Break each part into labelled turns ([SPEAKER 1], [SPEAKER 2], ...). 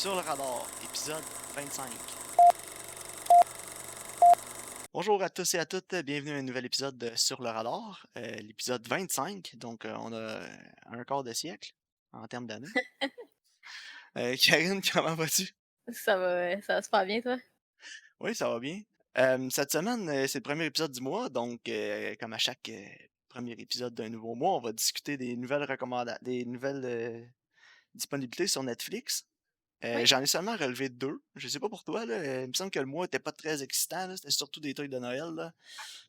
[SPEAKER 1] Sur le radar, épisode 25. Bonjour à tous et à toutes, bienvenue à un nouvel épisode de Sur le radar, l'épisode 25, donc on a un quart de siècle en termes d'années. Karine, comment vas-tu?
[SPEAKER 2] Ça va super bien, toi?
[SPEAKER 1] Oui, ça va bien. Cette semaine, c'est le premier épisode du mois, donc comme à chaque premier épisode d'un nouveau mois, on va discuter des nouvelles recommandations, des nouvelles disponibilités sur Netflix.
[SPEAKER 2] Oui.
[SPEAKER 1] J'en ai seulement relevé 2. Je sais pas pour toi, là, il me semble que le mois était pas très excitant, là. C'était surtout des trucs de Noël, là.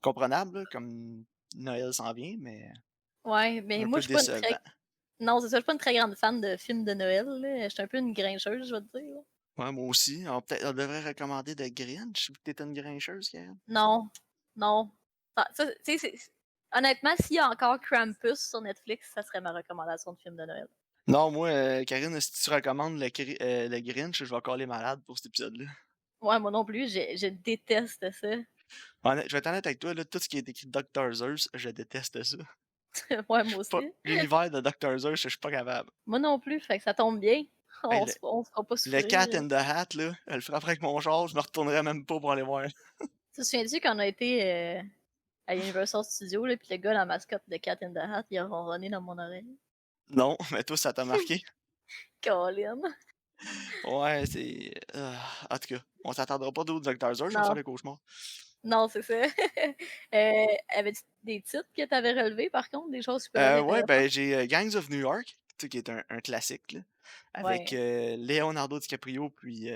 [SPEAKER 1] Comprenable, là, comme Noël s'en vient, mais
[SPEAKER 2] Ouais, mais
[SPEAKER 1] un
[SPEAKER 2] moi,
[SPEAKER 1] peu
[SPEAKER 2] je suis pas une
[SPEAKER 1] décevant.
[SPEAKER 2] très non, c'est ça, je suis pas une très grande fan de films de Noël, là. Je suis un peu une grincheuse, je vais te dire, là.
[SPEAKER 1] Ouais, moi aussi. On devrait recommander de Grinch, vu que t'es une grincheuse, Karen.
[SPEAKER 2] Non, non. Ça, tu sais, honnêtement, s'il y a encore Krampus sur Netflix, ça serait ma recommandation de film de Noël.
[SPEAKER 1] Non, moi, Karine, si tu recommandes le Grinch, je vais encore les malades pour cet épisode-là.
[SPEAKER 2] Ouais, moi non plus, je déteste ça.
[SPEAKER 1] Je vais être honnête avec toi, là, tout ce qui est écrit Dr. Zeus, je déteste ça.
[SPEAKER 2] Ouais, moi
[SPEAKER 1] Pas
[SPEAKER 2] aussi.
[SPEAKER 1] l'univers de Dr. Zeus, je suis pas capable.
[SPEAKER 2] Moi non plus, fait que ça tombe bien.
[SPEAKER 1] Hey,
[SPEAKER 2] On se fera pas
[SPEAKER 1] le Cat
[SPEAKER 2] souffrir.
[SPEAKER 1] in the Hat, là, elle le frapperait avec mon char, je me retournerais même pas pour aller voir.
[SPEAKER 2] Tu te souviens-tu quand on a été à Universal Studios, là, pis le gars, la mascotte de Cat in the Hat, il a ronronné dans mon oreille?
[SPEAKER 1] Non, mais toi, ça t'a marqué.
[SPEAKER 2] Colin.
[SPEAKER 1] Ouais, c'est. En tout cas, on s'attendra pas d'autres Dr. Zeus, je vais faire
[SPEAKER 2] Non,
[SPEAKER 1] le cauchemar.
[SPEAKER 2] non, c'est ça. Avais-tu des titres que tu avais relevés, par contre, des choses super
[SPEAKER 1] Ouais,
[SPEAKER 2] intéressantes?
[SPEAKER 1] ben, j'ai Gangs of New York, tu sais, qui est un classique, là, avec
[SPEAKER 2] Ouais,
[SPEAKER 1] Leonardo DiCaprio puis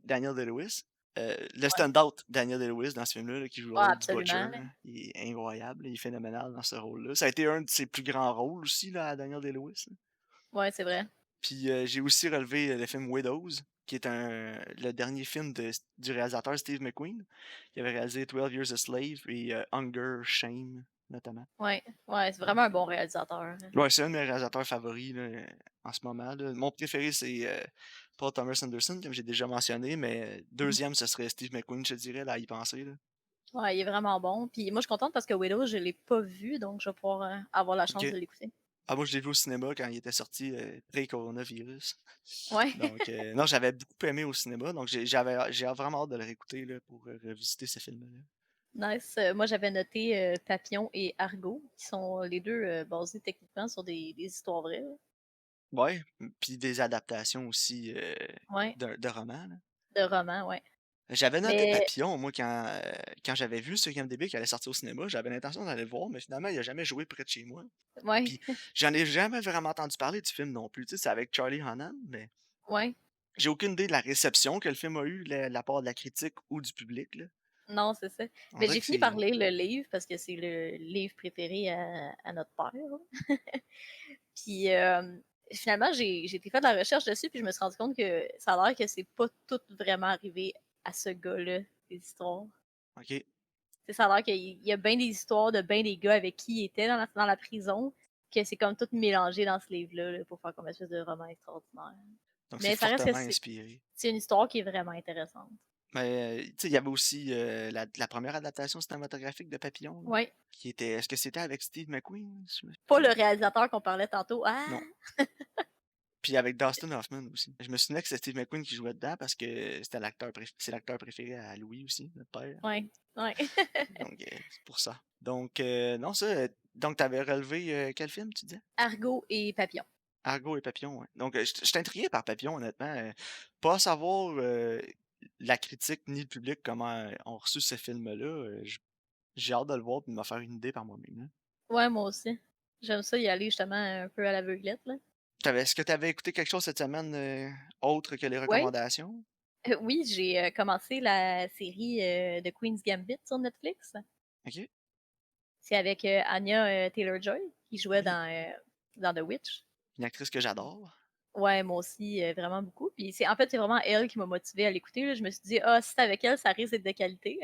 [SPEAKER 1] Daniel Day-Lewis. Le
[SPEAKER 2] ouais,
[SPEAKER 1] stand-out Daniel Day-Lewis dans ce film-là, là, qui joue le
[SPEAKER 2] ouais,
[SPEAKER 1] rôle du Butcher,
[SPEAKER 2] absolument, là.
[SPEAKER 1] là, il est incroyable, il est phénoménal dans ce rôle-là. Ça a été un de ses plus grands rôles aussi, là, à Daniel Day-Lewis.
[SPEAKER 2] Ouais, c'est vrai.
[SPEAKER 1] Puis j'ai aussi relevé le film Widows, qui est le dernier film du réalisateur Steve McQueen, qui avait réalisé 12 Years a Slave et Hunger, Shame, notamment.
[SPEAKER 2] Ouais, ouais, c'est
[SPEAKER 1] Donc,
[SPEAKER 2] vraiment un bon réalisateur, là.
[SPEAKER 1] ouais, c'est un de mes réalisateurs favoris là, en ce moment, là. Mon préféré, c'est Paul Thomas Anderson, comme j'ai déjà mentionné, mais
[SPEAKER 2] Mhm.
[SPEAKER 1] deuxième, ce serait Steve McQueen, je te dirais, là, à y penser. Là.
[SPEAKER 2] Ouais, il est vraiment bon. Puis moi, je suis contente parce que Widow, je l'ai pas vu, donc je vais pouvoir avoir la chance
[SPEAKER 1] Ok.
[SPEAKER 2] de l'écouter.
[SPEAKER 1] Ah, moi, je l'ai vu au cinéma quand il était sorti pré-coronavirus.
[SPEAKER 2] Ouais,
[SPEAKER 1] Donc, non, j'avais beaucoup aimé au cinéma, donc j'ai vraiment hâte de le réécouter là, pour revisiter ce film-là.
[SPEAKER 2] nice. Moi, j'avais noté Papillon et Argo, qui sont les deux basés techniquement sur des histoires vraies, là.
[SPEAKER 1] Ouais, puis des adaptations aussi
[SPEAKER 2] Ouais,
[SPEAKER 1] de romans. Là.
[SPEAKER 2] de romans, ouais.
[SPEAKER 1] J'avais noté
[SPEAKER 2] Mais
[SPEAKER 1] Papillon, moi, quand j'avais vu sur IMDb qui allait sortir au cinéma, j'avais l'intention d'aller le voir, mais finalement, il a jamais joué près de chez moi.
[SPEAKER 2] ouais,
[SPEAKER 1] Puis j'en ai jamais vraiment entendu parler du film non plus. Tu sais, c'est avec Charlie Hunnam, mais
[SPEAKER 2] ouais.
[SPEAKER 1] j'ai aucune idée de la réception que le film a eu, la part de la critique ou du public. Là.
[SPEAKER 2] Non, c'est ça.
[SPEAKER 1] On
[SPEAKER 2] Mais
[SPEAKER 1] dirait
[SPEAKER 2] j'ai
[SPEAKER 1] que
[SPEAKER 2] fini par
[SPEAKER 1] c'est.
[SPEAKER 2] lire le livre parce que c'est le livre préféré à notre père, là. Puis finalement, j'ai été faire de la recherche dessus, puis je me suis rendu compte que ça a l'air que c'est pas tout vraiment arrivé à ce gars-là, des histoires.
[SPEAKER 1] Ok.
[SPEAKER 2] Tu ça a l'air qu'il y a bien des histoires de bien des gars avec qui il était dans la prison, que c'est comme tout mélangé dans ce livre-là là, pour faire comme une espèce de roman extraordinaire.
[SPEAKER 1] Donc c'est
[SPEAKER 2] Mais ça reste que
[SPEAKER 1] fortement inspiré.
[SPEAKER 2] c'est une histoire qui est vraiment intéressante.
[SPEAKER 1] Mais tu sais, il y avait aussi la première adaptation cinématographique de Papillon, là,
[SPEAKER 2] Ouais.
[SPEAKER 1] qui était. Est-ce que c'était avec Steve McQueen?
[SPEAKER 2] Pas le réalisateur qu'on parlait tantôt. Ah!
[SPEAKER 1] Non. Puis avec Dustin Hoffman aussi. Je me souvenais que c'était Steve McQueen qui jouait dedans parce que c'est l'acteur préféré à Louis aussi, notre père.
[SPEAKER 2] Ouais, ouais.
[SPEAKER 1] Donc c'est pour ça. Donc non ça donc t'avais relevé quel film tu disais?
[SPEAKER 2] Argo et Papillon.
[SPEAKER 1] Argo et Papillon, ouais. Donc je suis intrigué par Papillon honnêtement, pas savoir la critique ni le public comment ont reçu ce film-là, j'ai hâte de le voir et de me faire une idée par moi-même. Là.
[SPEAKER 2] Ouais, moi aussi. J'aime ça y aller justement un peu à l'aveuglette, là.
[SPEAKER 1] Est-ce que tu avais écouté quelque chose cette semaine autre que les
[SPEAKER 2] Ouais,
[SPEAKER 1] recommandations?
[SPEAKER 2] oui, j'ai commencé la série de Queen's Gambit sur Netflix.
[SPEAKER 1] OK.
[SPEAKER 2] C'est avec Anya Taylor-Joy qui jouait
[SPEAKER 1] Oui.
[SPEAKER 2] dans The Witch.
[SPEAKER 1] Une actrice que j'adore.
[SPEAKER 2] Ouais, moi aussi, vraiment beaucoup. Puis en fait, c'est vraiment elle qui m'a motivée à l'écouter, là. Je me suis dit: «Ah, si c'est avec elle, ça risque d'être de qualité».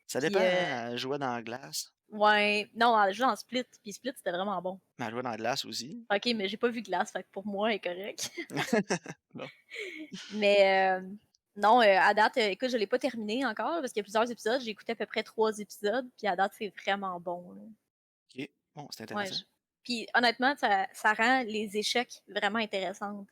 [SPEAKER 1] Ça dépend,
[SPEAKER 2] Puis
[SPEAKER 1] hein, elle jouait dans la glace.
[SPEAKER 2] ouais, non, elle joue dans Split, puis Split, c'était vraiment bon.
[SPEAKER 1] Mais elle jouait dans la glace aussi.
[SPEAKER 2] OK, mais j'ai pas vu Glass, fait que pour moi, elle est correcte.
[SPEAKER 1] Bon,
[SPEAKER 2] Mais non, à date, écoute, je l'ai pas terminé encore parce qu'il y a plusieurs épisodes. J'ai écouté à peu près 3 épisodes, puis à date, c'est vraiment bon, là.
[SPEAKER 1] OK. Bon, c'est
[SPEAKER 2] Ouais,
[SPEAKER 1] intéressant.
[SPEAKER 2] puis honnêtement, ça rend les échecs vraiment intéressantes.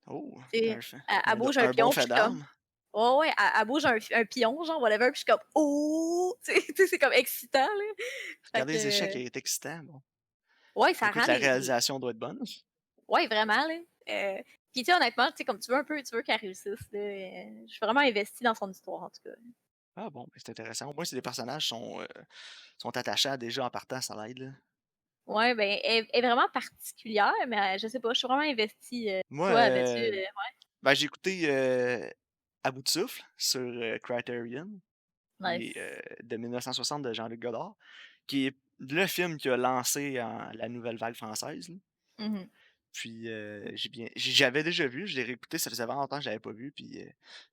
[SPEAKER 1] Oh,
[SPEAKER 2] Tu sais, elle bouge un
[SPEAKER 1] un bon
[SPEAKER 2] pion, puis
[SPEAKER 1] fait
[SPEAKER 2] je suis comme
[SPEAKER 1] d'armes.
[SPEAKER 2] ouais, ouais, elle bouge un pion, genre whatever, puis je suis comme: «Oh!» tu sais, c'est comme excitant, là. Fait
[SPEAKER 1] Regarder les échecs
[SPEAKER 2] que
[SPEAKER 1] est excitant, bon.
[SPEAKER 2] ouais, ça
[SPEAKER 1] Écoute,
[SPEAKER 2] rend
[SPEAKER 1] la
[SPEAKER 2] les
[SPEAKER 1] réalisation doit être bonne.
[SPEAKER 2] ouais, vraiment, là. Puis tu sais, honnêtement, tu sais, comme tu veux qu'elle réussisse, là, je suis vraiment investie dans son histoire, en tout cas.
[SPEAKER 1] Ah bon, ben, c'est intéressant. Au moins, si les personnages sont attachants déjà en partant, ça l'aide, là.
[SPEAKER 2] Ouais, ben, elle est vraiment particulière, mais je sais pas, je suis vraiment investie,
[SPEAKER 1] Moi,
[SPEAKER 2] toi, avais-tu,
[SPEAKER 1] ben, j'ai écouté, À bout de souffle sur, Criterion, qui est,
[SPEAKER 2] nice.
[SPEAKER 1] de 1960 de Jean-Luc Godard, qui est le film qui a lancé la nouvelle vague française, là.
[SPEAKER 2] Mmh.
[SPEAKER 1] Puis, j'avais déjà vu, je l'ai réécouté, ça faisait vraiment longtemps que je l'avais pas vu, puis,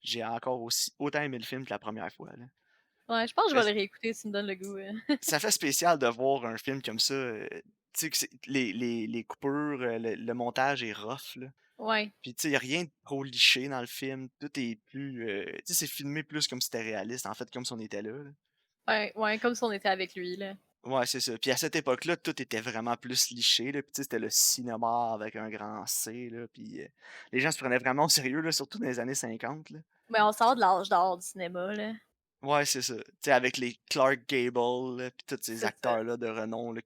[SPEAKER 1] j'ai encore aussi autant aimé le film que la première fois, là.
[SPEAKER 2] Ouais, je pense que je
[SPEAKER 1] Heu,
[SPEAKER 2] vais le réécouter, tu me donnes le goût,
[SPEAKER 1] Ça fait spécial de voir un film comme ça, tu sais que c'est les coupures, le montage est rough, là.
[SPEAKER 2] Ouais,
[SPEAKER 1] Puis tu sais, il y a rien de trop liché dans le film, tout est plus, tu sais, c'est filmé plus comme si c'était réaliste, en fait, comme si on était là, là.
[SPEAKER 2] ouais, ouais, comme si on était avec lui, là.
[SPEAKER 1] Ouais, c'est ça. Puis à cette époque-là, tout était vraiment plus liché, là, puis tu sais, c'était le cinéma avec un grand C, là, puis, les gens se prenaient vraiment au sérieux, là, surtout dans les années 50, là.
[SPEAKER 2] Mais on sort de l'âge d'or du cinéma, là.
[SPEAKER 1] Ouais, c'est ça. Tu sais, avec les Clark Gable, là, puis tous ces
[SPEAKER 2] C'est ça.
[SPEAKER 1] acteurs-là de renom, là,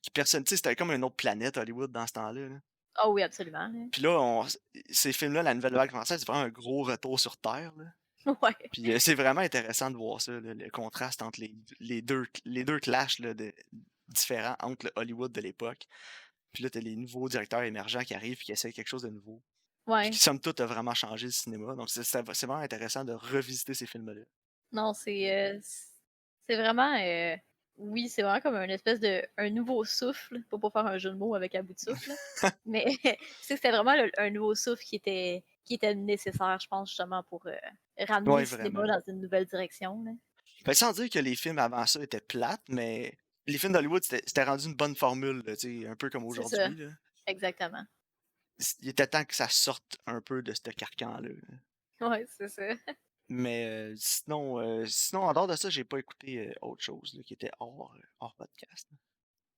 [SPEAKER 1] qui personne tu sais, c'était comme une autre planète Hollywood dans ce temps-là, là.
[SPEAKER 2] Ah oui, absolument, là.
[SPEAKER 1] Puis là, ces films-là, la nouvelle vague française, c'est vraiment un gros retour sur terre, là.
[SPEAKER 2] Ouais,
[SPEAKER 1] Puis, c'est vraiment intéressant de voir ça, là, le contraste entre les deux clashs, là, différents entre le Hollywood de l'époque. Puis là, tu les nouveaux directeurs émergents qui arrivent et qui essaient quelque chose de nouveau. Puis qui,
[SPEAKER 2] ouais.
[SPEAKER 1] somme toute, a vraiment changé le cinéma. Donc c'est vraiment intéressant de revisiter ces films-là.
[SPEAKER 2] Non, c'est vraiment, oui, c'est vraiment comme un espèce de un nouveau souffle, pour pas faire un jeu de mots avec un bout de souffle, là. Mais c'était vraiment un nouveau souffle qui était nécessaire, je pense, justement pour, ramener
[SPEAKER 1] Ouais,
[SPEAKER 2] le cinéma
[SPEAKER 1] vraiment.
[SPEAKER 2] dans une nouvelle direction, là.
[SPEAKER 1] Ben, sans dire que les films avant ça étaient plates, mais les films d'Hollywood, c'était rendu une bonne formule, là, tu sais, un peu comme
[SPEAKER 2] C'est ça,
[SPEAKER 1] aujourd'hui, là.
[SPEAKER 2] exactement.
[SPEAKER 1] Il était temps que ça sorte un peu de ce carcan-là, là.
[SPEAKER 2] Ouais, c'est ça.
[SPEAKER 1] Mais sinon, en dehors de ça, j'ai pas écouté, autre chose, là, qui était hors podcast.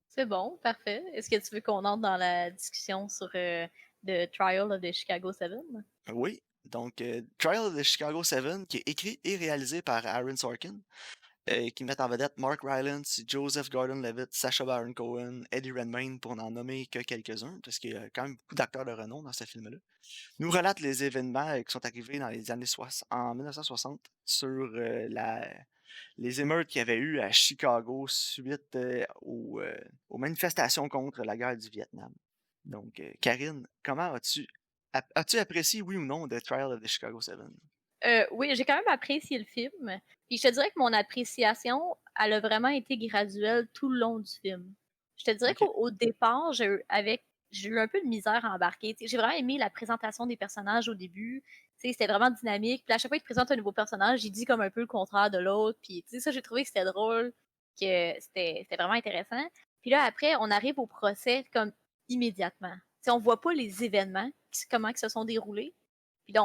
[SPEAKER 2] C'est bon, parfait. Est-ce que tu veux qu'on entre dans la discussion sur, The Trial of the Chicago 7?
[SPEAKER 1] Oui, donc Trial of the Chicago 7, qui est écrit et réalisé par Aaron Sorkin, qui met en vedette Mark Rylance, Joseph Gordon-Levitt, Sacha Baron Cohen, Eddie Redmayne, pour n'en nommer que quelques-uns, parce qu'il y a quand même beaucoup d'acteurs de renom dans ce film-là, nous relate les événements qui sont arrivés dans les années en 1960 sur les émeutes qu'il y avait eu à Chicago suite aux manifestations contre la guerre du Vietnam. Donc, Karine, comment as-tu apprécié, oui ou non, The Trial of the Chicago 7?
[SPEAKER 2] Oui, j'ai quand même apprécié le film. Puis je te dirais que mon appréciation, elle a vraiment été graduelle tout le long du film. Je te dirais
[SPEAKER 1] OK.
[SPEAKER 2] qu'au départ, j'ai eu un peu de misère à embarquer. Tu sais, j'ai vraiment aimé la présentation des personnages au début. Tu sais, c'était vraiment dynamique. Puis à chaque fois qu'il présente un nouveau personnage, il dit comme un peu le contraire de l'autre. Puis tu sais, ça, j'ai trouvé que c'était drôle, que c'était vraiment intéressant. Puis là, après, on arrive au procès comme immédiatement. Tu sais, on voit pas les événements, comment ils se sont déroulés. Puis là,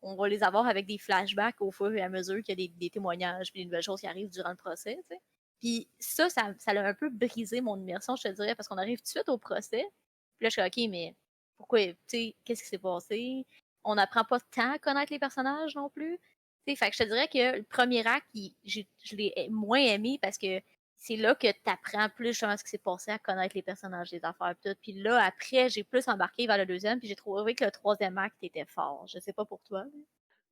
[SPEAKER 2] on va les avoir avec des flashbacks au fur et à mesure qu'il y a des témoignages puis des nouvelles choses qui arrivent durant le procès, tu sais. Puis ça l'a un peu brisé mon immersion, je te dirais, parce qu'on arrive tout de suite au procès. Puis là, je suis OK, mais pourquoi, tu sais, qu'est-ce qui s'est passé? On n'apprend pas tant à connaître les personnages non plus. Tu sais, fait que je te dirais que le premier acte, je l'ai moins aimé parce que c'est là que tu apprends plus justement ce qui s'est passé, à connaître les personnages, les affaires, pis tout. Puis là, après, j'ai plus embarqué vers le deuxième, puis j'ai trouvé que le troisième acte était fort. Je sais pas pour toi.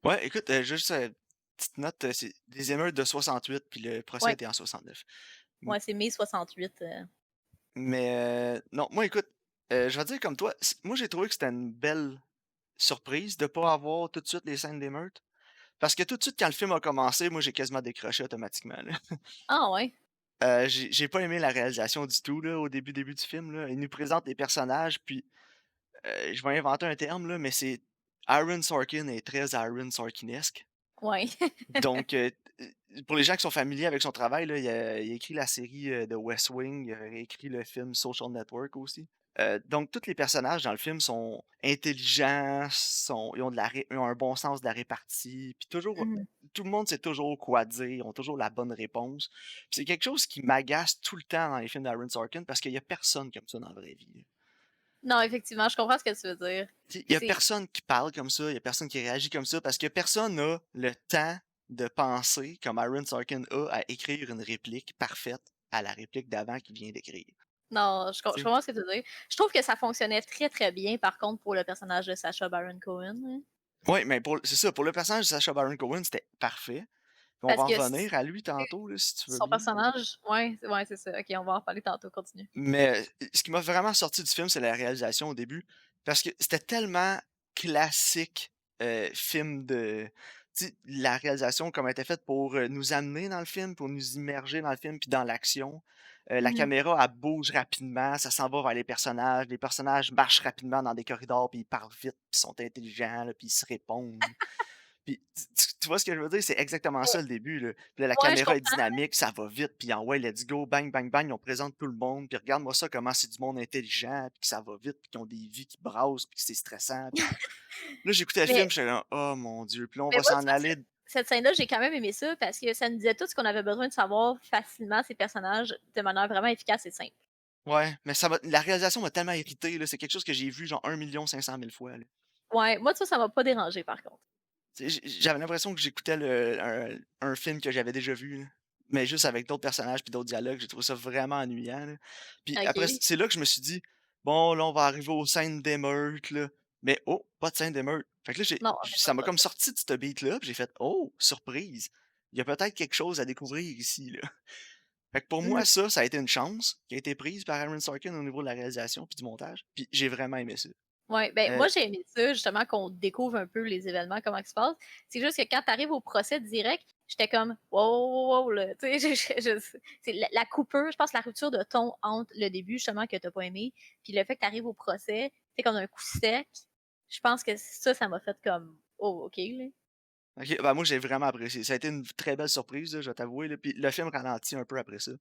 [SPEAKER 1] Ouais, écoute, juste petite note, c'est des émeutes de 68, puis le procès
[SPEAKER 2] Ouais,
[SPEAKER 1] était en 69. M-
[SPEAKER 2] ouais, c'est mai 68.
[SPEAKER 1] Mais non, moi, écoute, je vais dire comme toi, moi, j'ai trouvé que c'était une belle surprise de pas avoir tout de suite les scènes d'émeute. Parce que tout de suite, quand le film a commencé, moi, j'ai quasiment décroché automatiquement, là.
[SPEAKER 2] Ah ouais?
[SPEAKER 1] J'ai pas aimé la réalisation du tout, là, au début du film, là. Il nous présente les personnages, puis je vais inventer un terme, là, mais c'est Aaron Sorkin est très Aaron Sorkinesque.
[SPEAKER 2] Ouais.
[SPEAKER 1] Donc, pour les gens qui sont familiers avec son travail, là, il a écrit la série, de West Wing, il a écrit le film Social Network aussi. Donc tous les personnages dans le film sont intelligents, ils ont ils ont un bon sens de la répartie, puis toujours
[SPEAKER 2] Mhm.
[SPEAKER 1] tout le monde sait toujours quoi dire, ils ont toujours la bonne réponse. Puis c'est quelque chose qui m'agace tout le temps dans les films d'Aaron Sorkin parce qu'il y a personne comme ça dans la vraie vie, là.
[SPEAKER 2] Non, effectivement, je comprends ce que tu veux dire.
[SPEAKER 1] Tu sais, il y a
[SPEAKER 2] C'est
[SPEAKER 1] personne qui parle comme ça, il y a personne qui réagit comme ça parce que personne n'a le temps de penser comme Aaron Sorkin a à écrire une réplique parfaite à la réplique d'avant qu'il vient d'écrire,
[SPEAKER 2] non, je
[SPEAKER 1] tu sais?
[SPEAKER 2] comprends ce que tu veux dire. Je trouve que ça fonctionnait très, très bien, par contre, pour le personnage de Sacha Baron Cohen, là.
[SPEAKER 1] Ouais, mais pour c'est ça, pour le personnage de Sacha Baron Cohen, c'était parfait. Puis on
[SPEAKER 2] Parce
[SPEAKER 1] va en
[SPEAKER 2] que
[SPEAKER 1] revenir à lui tantôt là, si tu veux
[SPEAKER 2] son
[SPEAKER 1] bien.
[SPEAKER 2] personnage ouais, c'est ça. OK, on va en parler tantôt, continue.
[SPEAKER 1] Mais ce qui m'a vraiment sorti du film, c'est la réalisation au début, parce que c'était tellement classique, film de tu sais, la réalisation comme elle était faite pour, nous amener dans le film, pour nous immerger dans le film puis dans l'action. La
[SPEAKER 2] Mmh.
[SPEAKER 1] caméra, elle bouge rapidement, ça s'en va vers les personnages marchent rapidement dans des corridors, puis ils parlent vite, puis ils sont intelligents, là, puis ils se répondent. Puis tu vois ce que je veux dire? C'est exactement
[SPEAKER 2] Mais
[SPEAKER 1] ça le début, là. Puis là, la
[SPEAKER 2] ouais, je
[SPEAKER 1] caméra est
[SPEAKER 2] comprends.
[SPEAKER 1] dynamique, ça va vite, puis en ouais, let's go, bang, bang, bang, on présente tout le monde, puis regarde-moi ça, comment c'est du monde intelligent, puis que ça va vite, puis qu'ils ont des vies qui brassent, puis que c'est stressant, puis là, j'écoutais le film,
[SPEAKER 2] Mais
[SPEAKER 1] j'étais là: «Oh mon Dieu», puis là, on
[SPEAKER 2] mais
[SPEAKER 1] va
[SPEAKER 2] moi, tu
[SPEAKER 1] s'en
[SPEAKER 2] vois,
[SPEAKER 1] aller
[SPEAKER 2] cette scène-là, j'ai quand même aimé ça parce que ça nous disait tout ce qu'on avait besoin de savoir facilement, ces personnages, de manière vraiment efficace et simple.
[SPEAKER 1] ouais, mais ça m'a la réalisation m'a tellement irrité, là, c'est quelque chose que j'ai vu genre 1 500 000 fois, là.
[SPEAKER 2] Ouais, moi, tu vois, ça m'a pas dérangé par contre.
[SPEAKER 1] Tu sais, j'avais l'impression que j'écoutais un film que j'avais déjà vu, là, mais juste avec d'autres personnages puis d'autres dialogues. J'ai trouvé ça vraiment ennuyant, là. Puis après,
[SPEAKER 2] OK.
[SPEAKER 1] c'est là que je me suis dit: «Bon, là, on va arriver aux scènes d'émeute, là». Mais oh, pas de scène d'émeute. Fait que là,
[SPEAKER 2] Non, c'est pas
[SPEAKER 1] ça m'a
[SPEAKER 2] pas
[SPEAKER 1] comme
[SPEAKER 2] ça.
[SPEAKER 1] sorti de ce beat-là, puis j'ai fait: «Oh, surprise! Il y a peut-être quelque chose à découvrir ici, là». Fait que pour
[SPEAKER 2] Mmh.
[SPEAKER 1] moi, ça a été une chance qui a été prise par Aaron Sorkin au niveau de la réalisation puis du montage, puis j'ai vraiment aimé ça.
[SPEAKER 2] Ouais, ben,
[SPEAKER 1] Heu,
[SPEAKER 2] moi, j'ai aimé ça, justement, qu'on découvre un peu les événements, comment ils se passent. C'est juste que quand tu arrives au procès direct, j'étais comme: «Wow, wow, wow, wow», là, tu sais, je c'est la coupure, je pense la rupture de ton entre le début, justement, que tu as pas aimé, puis le fait que tu arrives au procès, c'est comme un coup sec. Je pense que ça m'a fait comme: «Oh, OK, là».
[SPEAKER 1] OK, bah, moi, j'ai vraiment apprécié. Ça a été une très belle surprise, là, je vais t'avouer, là, puis le film ralentit un peu après ça.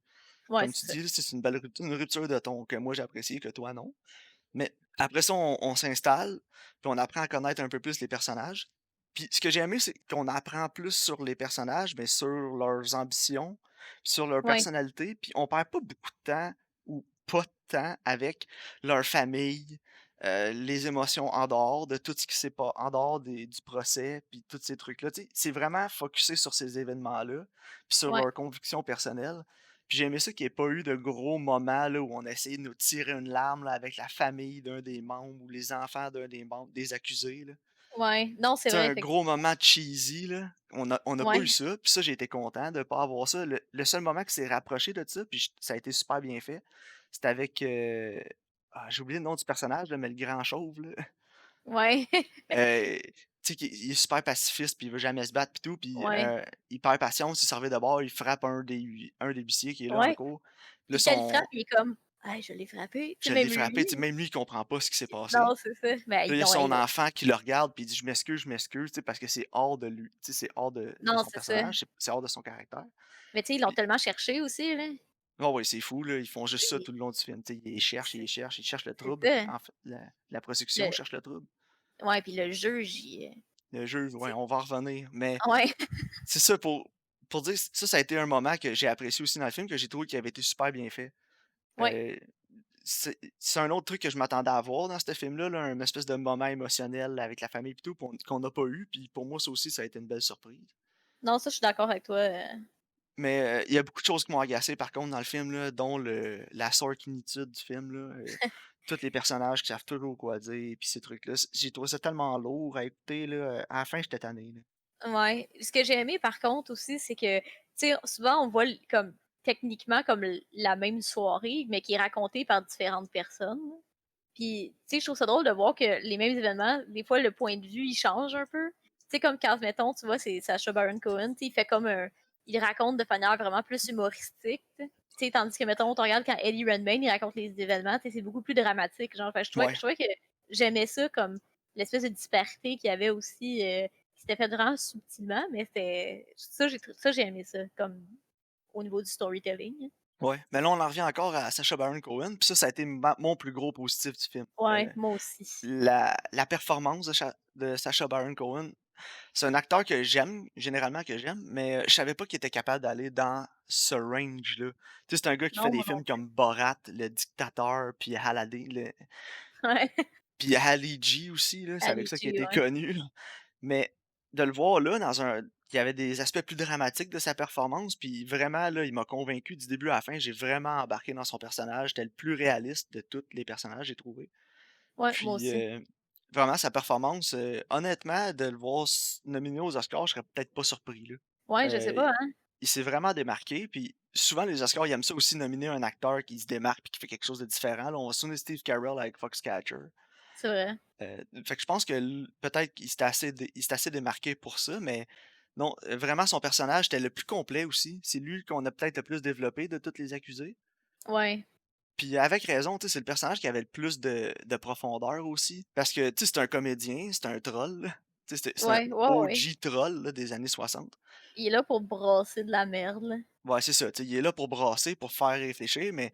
[SPEAKER 2] Ouais,
[SPEAKER 1] Comme tu
[SPEAKER 2] c'est ça.
[SPEAKER 1] dis, c'est une belle rupture de ton que moi j'ai apprécié, que toi non. Mais après ça, on s'installe, puis on apprend à connaître un peu plus les personnages. Puis ce que j'ai aimé, c'est qu'on apprend plus sur les personnages, mais sur leurs ambitions, puis sur leur
[SPEAKER 2] Ouais,
[SPEAKER 1] personnalité, puis on perd pas beaucoup de temps ou pas de temps avec leur famille, les émotions en dehors de tout ce qui s'est pas en dehors du procès, puis tous ces trucs-là. Tu sais, c'est vraiment focusé sur ces événements-là, puis sur
[SPEAKER 2] ouais,
[SPEAKER 1] leurs convictions personnelles. Puis j'ai aimé ça qu'il y ait pas eu de gros moments là, où on a essayé de nous tirer une larme là, avec la famille d'un des membres ou les enfants d'un des membres des accusés, là.
[SPEAKER 2] ouais. Non, c'est
[SPEAKER 1] Tu sais,
[SPEAKER 2] vrai,
[SPEAKER 1] un gros
[SPEAKER 2] effectivement.
[SPEAKER 1] moment cheesy, là, on a pas eu
[SPEAKER 2] Ouais,
[SPEAKER 1] ça, puis ça, j'ai été content de pas avoir ça. Le seul moment qui s'est rapproché de ça, puis ça a été super bien fait, c'était avec, j'ai oublié le nom du personnage là, mais le grand chauve là,
[SPEAKER 2] ouais,
[SPEAKER 1] tu sais, il est super pacifiste, puis il veut jamais se battre puis tout, puis,
[SPEAKER 2] ouais,
[SPEAKER 1] il perd patience, il s'en revient de bord, il frappe un des huissiers qui est là en
[SPEAKER 2] ouais.
[SPEAKER 1] cours. Puis là
[SPEAKER 2] Puis quand il frappe,
[SPEAKER 1] son
[SPEAKER 2] il est comme: «Hey, je l'ai frappé». Tu
[SPEAKER 1] Je
[SPEAKER 2] sais,
[SPEAKER 1] l'ai
[SPEAKER 2] même
[SPEAKER 1] frappé, tu sais,
[SPEAKER 2] lui
[SPEAKER 1] même lui, il comprend pas ce qui s'est passé.
[SPEAKER 2] non, c'est ça. Ben,
[SPEAKER 1] Puis là, il y a
[SPEAKER 2] non, hey,
[SPEAKER 1] son enfant qui le regarde, puis il dit: je m'excuse», tu sais, parce que c'est hors de lui, tu sais, c'est hors de
[SPEAKER 2] non,
[SPEAKER 1] son
[SPEAKER 2] c'est ça.
[SPEAKER 1] personnage, c'est hors de son caractère.
[SPEAKER 2] Mais tu sais, ils l'ont
[SPEAKER 1] Puis
[SPEAKER 2] tellement cherché aussi, là.
[SPEAKER 1] oh ouais, c'est fou, là, ils font juste ça
[SPEAKER 2] C'est
[SPEAKER 1] tout le long du film, tu sais, ils cherchent, ils cherchent, ils cherchent le
[SPEAKER 2] c'est
[SPEAKER 1] trouble.
[SPEAKER 2] ça.
[SPEAKER 1] En fait, la
[SPEAKER 2] Le
[SPEAKER 1] production cherche le trouble.
[SPEAKER 2] ouais, puis le juge,
[SPEAKER 1] Le jeu, ouais,
[SPEAKER 2] c'est
[SPEAKER 1] on va en revenir, mais
[SPEAKER 2] ouais,
[SPEAKER 1] c'est ça pour dire ça a été un moment que j'ai apprécié aussi dans le film, que j'ai trouvé qu'il avait été super bien fait.
[SPEAKER 2] ouais.
[SPEAKER 1] Heu, c'est un autre truc que je m'attendais à voir dans ce film-là, là, un espèce de moment émotionnel avec la famille et tout, qu'on n'a pas eu, puis pour moi, ça aussi, ça a été une belle surprise.
[SPEAKER 2] Non, ça, je suis d'accord avec toi,
[SPEAKER 1] Mais, il y a beaucoup de choses qui m'ont agacé par contre dans le film, là, dont la sorkinitude du film, là, tous les personnages qui savent toujours quoi dire, puis ces trucs-là. J'ai trouvé ça tellement lourd à écouter, là, à la fin, j'étais tanné, là.
[SPEAKER 2] ouais. Ce que j'ai aimé par contre aussi, c'est que, tu sais, souvent on voit comme techniquement comme la même soirée, mais qui est racontée par différentes personnes. Puis, tu sais, je trouve ça drôle de voir que les mêmes événements, des fois, le point de vue, il change un peu. Tu sais, comme quand, mettons, tu vois, c'est Sacha Baron Cohen, tu sais, il fait comme un. Il raconte de manière vraiment plus humoristique, tu sais, tandis que, mettons, tu regardes quand Eddie Redmayne, il raconte les événements, tu sais, c'est beaucoup plus dramatique. Genre, fait, je
[SPEAKER 1] Ouais,
[SPEAKER 2] trouvais que j'aimais ça comme l'espèce de disparité qu'il y avait aussi, qui s'était fait vraiment subtilement, mais c'était. Ça, j'ai aimé ça, comme au niveau du storytelling.
[SPEAKER 1] ouais. Mais là, on en revient encore à Sacha Baron Cohen, puis ça a été ma mon plus gros positif du film.
[SPEAKER 2] Ouais, moi aussi.
[SPEAKER 1] La performance de Sacha Baron Cohen. C'est un acteur que j'aime, généralement que j'aime, mais, je savais pas qu'il était capable d'aller dans ce range-là. Tu sais, c'est un gars qui fait
[SPEAKER 2] Non,
[SPEAKER 1] des
[SPEAKER 2] moi non
[SPEAKER 1] films
[SPEAKER 2] plus.
[SPEAKER 1] comme Borat, Le Dictateur, puis Aladdin,
[SPEAKER 2] Ouais.
[SPEAKER 1] Puis Ali G aussi, là, c'est avec
[SPEAKER 2] Ali
[SPEAKER 1] ça qu'il a
[SPEAKER 2] G,
[SPEAKER 1] été
[SPEAKER 2] ouais.
[SPEAKER 1] connu, là. Mais de le voir là, dans un il y avait des aspects plus dramatiques de sa performance, puis vraiment là, il m'a convaincu du début à la fin. J'ai vraiment embarqué dans son personnage. C'était le plus réaliste de tous les personnages, j'ai trouvé.
[SPEAKER 2] Ouais, moi
[SPEAKER 1] Puis,
[SPEAKER 2] aussi.
[SPEAKER 1] vraiment sa performance, honnêtement, de le voir nominé aux Oscars, je serais peut-être pas surpris, là.
[SPEAKER 2] Ouais, je sais
[SPEAKER 1] Heu,
[SPEAKER 2] pas, hein?
[SPEAKER 1] il s'est vraiment démarqué, puis souvent les Oscars, ils aiment ça aussi nominer un acteur qui se démarque puis qui fait quelque chose de différent, là. On va se souvenir de Steve Carell avec Foxcatcher.
[SPEAKER 2] C'est vrai.
[SPEAKER 1] Fait que je pense que peut-être qu'il s'était assez démarqué pour ça, mais non, vraiment son personnage était le plus complet aussi. C'est lui qu'on a peut-être le plus développé de tous les accusés.
[SPEAKER 2] Ouais.
[SPEAKER 1] Puis avec raison, tu sais, c'est le personnage qui avait le plus de profondeur aussi. Parce que, tu sais, c'est un comédien, c'est un troll, là. Tu sais, c'est un
[SPEAKER 2] Ouais, ouais, ouais.
[SPEAKER 1] OG troll, là, des années 60.
[SPEAKER 2] Il est là pour brasser de la merde, là.
[SPEAKER 1] Ouais, c'est ça, tu sais, il est là pour brasser, pour faire réfléchir, mais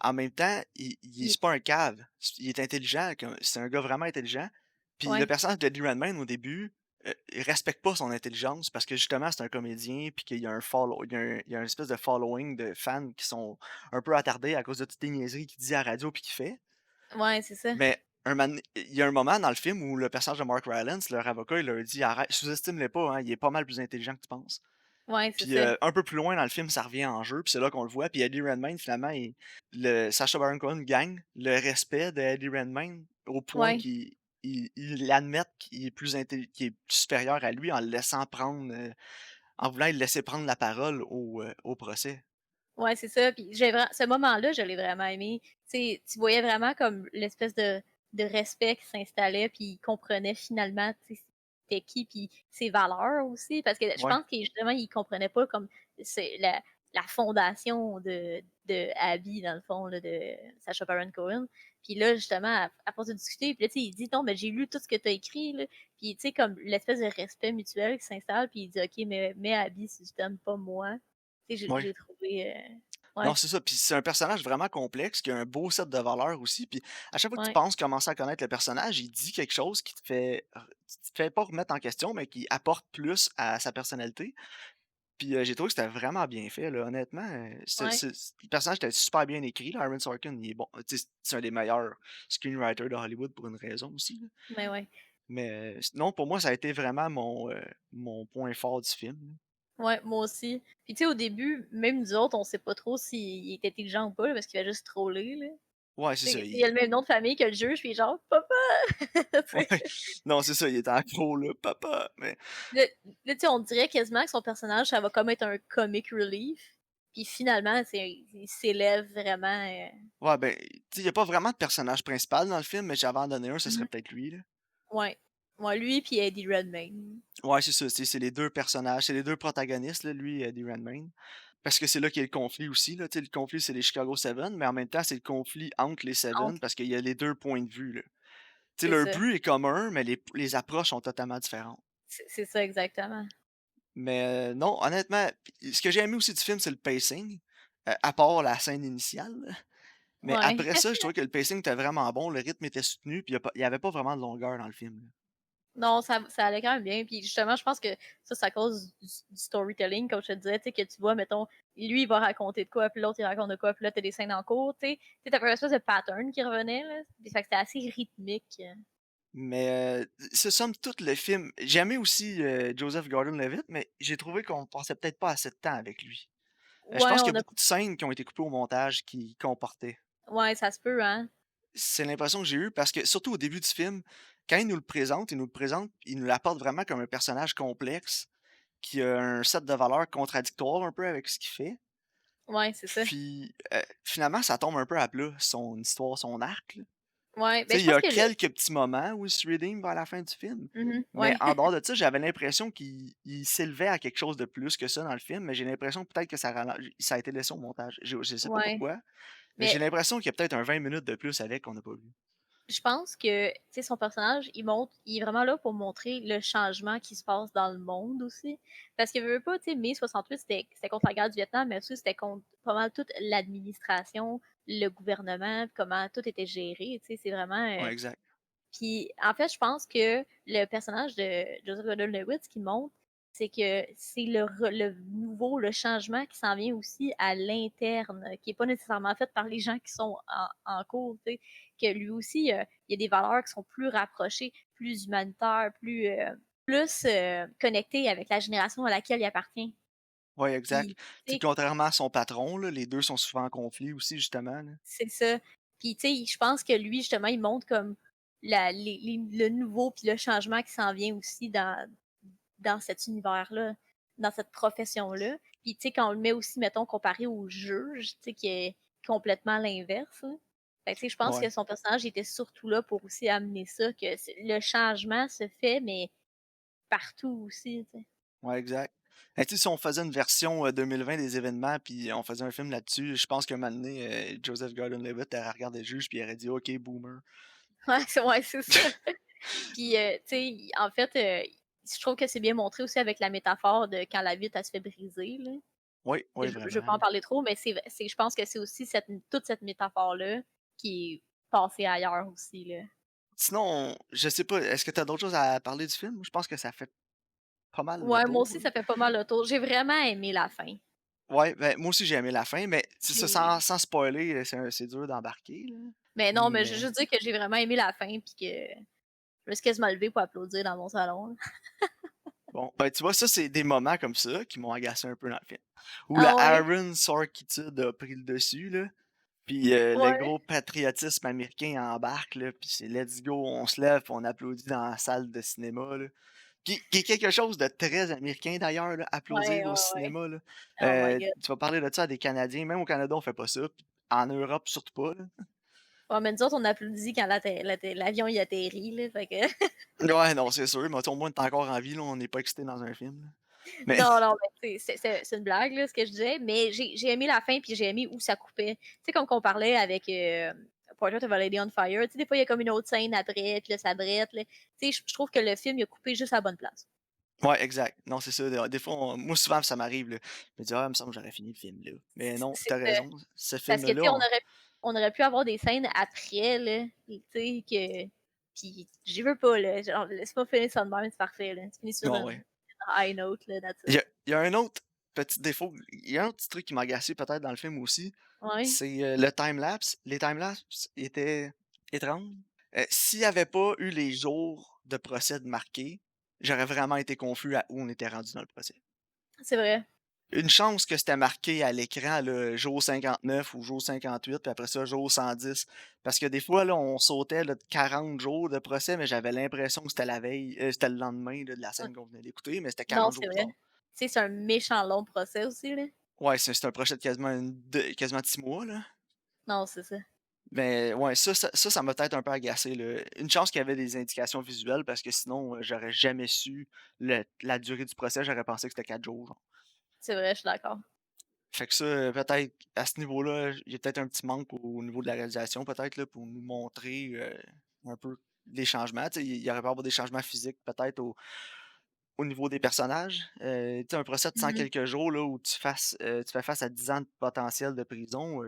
[SPEAKER 1] en même temps, il
[SPEAKER 2] Il
[SPEAKER 1] c'est pas un cave. Il est intelligent, c'est un gars vraiment intelligent. Puis le
[SPEAKER 2] Ouais,
[SPEAKER 1] personnage de Lee Redmayne, au début, il respecte pas son intelligence parce que justement, c'est un comédien, puis qu'il y a un follow il y a une espèce de following de fans qui sont un peu attardés à cause de toutes les niaiseries qu'il dit à la radio puis qu'il fait.
[SPEAKER 2] ouais, c'est ça.
[SPEAKER 1] Mais il y a un moment dans le film où le personnage de Mark Rylance, leur avocat, il leur dit: «Arrête, sous-estime-le pas, hein, il est pas mal plus intelligent que tu penses».
[SPEAKER 2] Ouais, c'est
[SPEAKER 1] Puis,
[SPEAKER 2] ça.
[SPEAKER 1] un peu plus loin dans le film, ça revient en jeu, puis c'est là qu'on le voit. Puis Eddie Redmayne, finalement, Sacha Baron Cohen gagne le respect d'Eddie Redmayne au point
[SPEAKER 2] Ouais.
[SPEAKER 1] qu'il admette qu'il est plus supérieur à lui en le laissant prendre, en voulant le laisser prendre la parole au procès.
[SPEAKER 2] Ouais, c'est ça, puis j'ai vra ce moment-là, je l'ai vraiment aimé. Tu sais, tu voyais vraiment comme l'espèce de respect qui s'installait, puis il comprenait finalement, tu sais, c'était qui, puis ses valeurs aussi. Parce que je
[SPEAKER 1] Ouais,
[SPEAKER 2] pense qu'il justement, il comprenait pas comme c'est la fondation de Abby, dans le fond, là, de Sacha Baron Cohen. Puis là, justement, à force de discuter, puis là, tu sais, il dit: «Non, mais j'ai lu tout ce que tu as écrit, là». Puis tu sais, comme l'espèce de respect mutuel qui s'installe, puis il dit: «OK, mais Abby si tu t'aimes pas moi». Tu sais,
[SPEAKER 1] ouais.
[SPEAKER 2] j'ai trouvé,
[SPEAKER 1] Non,
[SPEAKER 2] ouais,
[SPEAKER 1] c'est ça. Puis c'est un personnage vraiment complexe qui a un beau set de valeurs aussi. Puis à chaque fois que tu
[SPEAKER 2] ouais,
[SPEAKER 1] penses commencer à connaître le personnage, il dit quelque chose qui te fait pas remettre en question, mais qui apporte plus à sa personnalité. Puis, j'ai trouvé que c'était vraiment bien fait, là, honnêtement,
[SPEAKER 2] ouais,
[SPEAKER 1] le personnage était super bien écrit, là, Aaron Sorkin, il est bon, tu sais, c'est un des meilleurs screenwriters de Hollywood pour une raison aussi, là.
[SPEAKER 2] mais ouais.
[SPEAKER 1] Mais, non, pour moi, ça a été vraiment mon point fort du film, là.
[SPEAKER 2] Ouais, moi aussi. Puis tu sais, au début, même nous autres, on sait pas trop s'il est intelligent ou pas, là, parce qu'il va juste troller, là.
[SPEAKER 1] Ouais, c'est
[SPEAKER 2] Tu
[SPEAKER 1] ça,
[SPEAKER 2] sais, il a le même nom de famille que le juge, puis genre: «Papa!» Tu
[SPEAKER 1] ouais,
[SPEAKER 2] sais?
[SPEAKER 1] non, c'est ça, il était accro, là, «Papa», mais
[SPEAKER 2] Là là, tu sais, on dirait quasiment que son personnage, ça va comme être un comic relief, puis finalement, c'est il s'élève vraiment,
[SPEAKER 1] ouais, ben, tu sais, il y a pas vraiment de personnage principal dans le film, mais j'avais en donné un, ce serait
[SPEAKER 2] mmh
[SPEAKER 1] peut-être lui, là.
[SPEAKER 2] ouais. Ouais, lui puis Eddie Redmayne.
[SPEAKER 1] Ouais, c'est ça, c'est les 2 personnages, c'est les 2 protagonistes, là, lui et Eddie Redmayne. Parce que c'est là qu'il y a le conflit aussi, là, tu sais, le conflit, c'est les Chicago 7, mais en même temps, c'est le conflit entre les 7
[SPEAKER 2] Entre
[SPEAKER 1] parce qu'il y a les 2 points de vue, là. Tu sais,
[SPEAKER 2] C'est
[SPEAKER 1] leur
[SPEAKER 2] ça.
[SPEAKER 1] but est commun, mais les approches sont totalement différentes.
[SPEAKER 2] C'est ça exactement.
[SPEAKER 1] Mais, non, honnêtement, ce que j'ai aimé aussi du film, c'est le pacing, à part la scène initiale, là. Mais
[SPEAKER 2] Ouais.
[SPEAKER 1] après ça, je trouvais que le pacing était vraiment bon, le rythme était soutenu, puis il y avait pas vraiment de longueur dans le film, là.
[SPEAKER 2] Non, ça allait quand même bien. Puis justement, je pense que ça, c'est à cause du storytelling, comme je te disais, tu sais, que tu vois, mettons, lui, il va raconter de quoi, puis l'autre, il raconte de quoi, puis là, t'as des scènes en cours, tu sais. Tu sais, t'avais un espèce de pattern qui revenait, là. Puis fait que c'était assez rythmique.
[SPEAKER 1] Mais, ce somme toute, le film j'ai aimé aussi, Joseph Gordon-Levitt, mais j'ai trouvé qu'on passait peut-être pas assez de temps avec lui. Je
[SPEAKER 2] Ouais,
[SPEAKER 1] pense qu'il
[SPEAKER 2] on
[SPEAKER 1] y a
[SPEAKER 2] a
[SPEAKER 1] beaucoup de scènes qui ont été coupées au montage qui comportaient.
[SPEAKER 2] ouais, ça se peut, hein.
[SPEAKER 1] C'est l'impression que j'ai eue parce que surtout au début du film, quand il nous l'apporte vraiment comme un personnage complexe, qui a un set de valeurs contradictoires un peu avec ce qu'il fait.
[SPEAKER 2] Ouais, c'est ça.
[SPEAKER 1] Puis, finalement, ça tombe un peu à plat, son histoire, son arc, là.
[SPEAKER 2] Ouais,
[SPEAKER 1] Tu
[SPEAKER 2] ben
[SPEAKER 1] sais,
[SPEAKER 2] je
[SPEAKER 1] il y
[SPEAKER 2] pense
[SPEAKER 1] a
[SPEAKER 2] que
[SPEAKER 1] quelques petits moments où il se redeem vers la fin du film, mais
[SPEAKER 2] ouais.
[SPEAKER 1] en dehors de ça, j'avais l'impression qu'il s'élevait à quelque chose de plus que ça dans le film, mais j'ai l'impression peut-être que ça a été laissé au montage. Je sais pas
[SPEAKER 2] Ouais.
[SPEAKER 1] pourquoi, mais j'ai
[SPEAKER 2] Mais
[SPEAKER 1] l'impression qu'il y a peut-être un 20 minutes de plus avec qu'on n'a pas vu.
[SPEAKER 2] je pense que, tu sais, son personnage, il est vraiment là pour montrer le changement qui se passe dans le monde aussi. Parce que veux, veux pas, tu sais, mai 68, c'était contre la guerre du Vietnam, mais aussi c'était contre pas mal toute l'administration, le gouvernement, comment tout était géré, tu sais, c'est vraiment,
[SPEAKER 1] Ouais, exact.
[SPEAKER 2] puis en fait, je pense que le personnage de Joseph Gordon-Levitt, ce qu'il montre, c'est que c'est le nouveau, le changement qui s'en vient aussi à l'interne, qui est pas nécessairement fait par les gens qui sont en cours, tu sais? Que lui aussi, il y a des valeurs qui sont plus rapprochées, plus humanitaires, plus connectées avec la génération à laquelle il appartient.
[SPEAKER 1] Ouais, exact.
[SPEAKER 2] Puis,
[SPEAKER 1] Tu
[SPEAKER 2] tu
[SPEAKER 1] sais,
[SPEAKER 2] sais,
[SPEAKER 1] contrairement à son patron, là, les 2 sont souvent en conflit aussi, justement, là.
[SPEAKER 2] c'est ça. Puis, tu sais, je pense que lui, justement, il montre comme le nouveau puis le changement qui s'en vient aussi dans cet univers-là, dans cette profession-là. Puis, tu sais, quand on le met aussi, mettons, comparé au juge, tu sais, qui est complètement l'inverse, là. Fait que, tu sais, je pense
[SPEAKER 1] Ouais,
[SPEAKER 2] que son personnage était surtout là pour aussi amener ça, que le changement se fait, mais partout aussi, tu sais.
[SPEAKER 1] ouais, exact. Tu sais, si on faisait une version, 2020 des événements, puis on faisait un film là-dessus, je pense qu'un moment donné, Joseph Gordon-Levitt aurait regardé le juge, puis il aurait dit: «OK, boomer».
[SPEAKER 2] Ouais, c'est ça. Puis, tu sais, en fait, je trouve que c'est bien montré aussi avec la métaphore de quand la vitre, elle se fait briser, là.
[SPEAKER 1] Oui, oui,
[SPEAKER 2] Je veux
[SPEAKER 1] vraiment,
[SPEAKER 2] pas en
[SPEAKER 1] là.
[SPEAKER 2] parler trop, mais je pense que c'est aussi toute cette métaphore-là qui est passée ailleurs aussi, là.
[SPEAKER 1] Sinon, je sais pas, est-ce que tu as d'autres choses à parler du film? Je pense que ça fait pas mal le
[SPEAKER 2] Ouais, moi
[SPEAKER 1] tour,
[SPEAKER 2] aussi,
[SPEAKER 1] là.
[SPEAKER 2] ça fait pas mal le tour. J'ai vraiment aimé la fin.
[SPEAKER 1] Ouais, ben, moi aussi j'ai aimé la fin, mais c'est ça,
[SPEAKER 2] J'ai
[SPEAKER 1] sans spoiler, c'est dur d'embarquer, là.
[SPEAKER 2] mais non, mais je veux
[SPEAKER 1] Mais
[SPEAKER 2] juste dire que j'ai vraiment aimé la fin puis que je me suis quasiment levée pour applaudir dans mon salon, là.
[SPEAKER 1] bon, ben, tu vois, ça, c'est des moments comme ça qui m'ont agacé un peu dans le film. Où la
[SPEAKER 2] Ah ouais?
[SPEAKER 1] Aaron Sorkitude a pris le dessus, là. Puis le
[SPEAKER 2] Ouais.
[SPEAKER 1] gros patriotisme américain embarque, là. Puis c'est let's go, on se lève, puis on applaudit dans la salle de cinéma, là. Qui est quelque chose de très américain d'ailleurs, là,
[SPEAKER 2] Ouais,
[SPEAKER 1] applaudir au
[SPEAKER 2] ouais, ouais.
[SPEAKER 1] cinéma, là.
[SPEAKER 2] Oh my god.
[SPEAKER 1] Tu vas parler de ça à des Canadiens, même au Canada, on fait pas ça. Puis en Europe, surtout pas, là.
[SPEAKER 2] Ouais, mais nous autres, on applaudit quand l'avion, il atterrit, là, fait que
[SPEAKER 1] Ouais, non, c'est sûr, mais au moins, on est encore en vie, là, on n'est pas excité dans un film, là. Mais
[SPEAKER 2] non, non, mais tu sais, c'est une blague, là, ce que je disais, mais j'ai aimé la fin, puis j'ai aimé où ça coupait. Tu sais, comme qu'on parlait avec, Portrait of a Lady on Fire, tu sais, des fois, il y a comme une autre scène après, puis là, ça brette, là. Tu sais, je trouve que le film, il a coupé juste à la bonne place.
[SPEAKER 1] ouais, exact. Non, c'est ça. Des fois, moi, souvent, ça m'arrive, là. Je me dis: «Ah, il me semble que j'aurais fini le film, là». Mais non,
[SPEAKER 2] C'est
[SPEAKER 1] t'as
[SPEAKER 2] ça.
[SPEAKER 1] raison. Ce
[SPEAKER 2] Parce que, tu sais,
[SPEAKER 1] film-là,
[SPEAKER 2] on aurait pu avoir des scènes après, là, tu sais, que puis j'y veux pas, là, genre, laisse-moi finir ça de même, c'est parfait, là. Tu finis sur
[SPEAKER 1] non,
[SPEAKER 2] une
[SPEAKER 1] ouais.
[SPEAKER 2] high note, là, that's
[SPEAKER 1] Il y
[SPEAKER 2] it.
[SPEAKER 1] a il y a un autre petit défaut, il y a un petit truc qui m'a agacé peut-être dans le film aussi,
[SPEAKER 2] Ouais,
[SPEAKER 1] c'est, le time-lapse. Les time-lapse étaient étranges. S'il y avait pas eu les jours de procès de marqués, j'aurais vraiment été confus à où on était rendu dans le procès.
[SPEAKER 2] c'est vrai.
[SPEAKER 1] Une chance que c'était marqué à l'écran, là, jour 59 ou jour 58, puis après ça, jour 110. Parce que des fois, là, on sautait là, de 40 jours de procès, mais j'avais l'impression que c'était la veille, c'était le lendemain là, de la scène qu'on venait d'écouter, mais c'était
[SPEAKER 2] Non,
[SPEAKER 1] 40
[SPEAKER 2] c'est
[SPEAKER 1] jours plus
[SPEAKER 2] vrai.
[SPEAKER 1] tard.
[SPEAKER 2] Tu sais, c'est un méchant long procès aussi, là.
[SPEAKER 1] Ouais, c'est un procès de quasiment 6 mois, là.
[SPEAKER 2] Non, c'est ça.
[SPEAKER 1] Mais ouais, ça m'a peut-être un peu agacé, là. Une chance qu'il y avait des indications visuelles parce que sinon, j'aurais jamais su la durée du procès. J'aurais pensé que c'était 4 jours, genre.
[SPEAKER 2] C'est vrai, je suis d'accord.
[SPEAKER 1] Fait que ça, peut-être à ce niveau-là, il y a peut-être un petit manque au niveau de la réalisation, peut-être, là, pour nous montrer, un peu les changements. Tu sais, il y aurait pas avoir des changements physiques peut-être au niveau des personnages. Tu sais, un procès de 100
[SPEAKER 2] Mmh.
[SPEAKER 1] quelques jours, là, où tu fais face à 10 ans de potentiel de prison,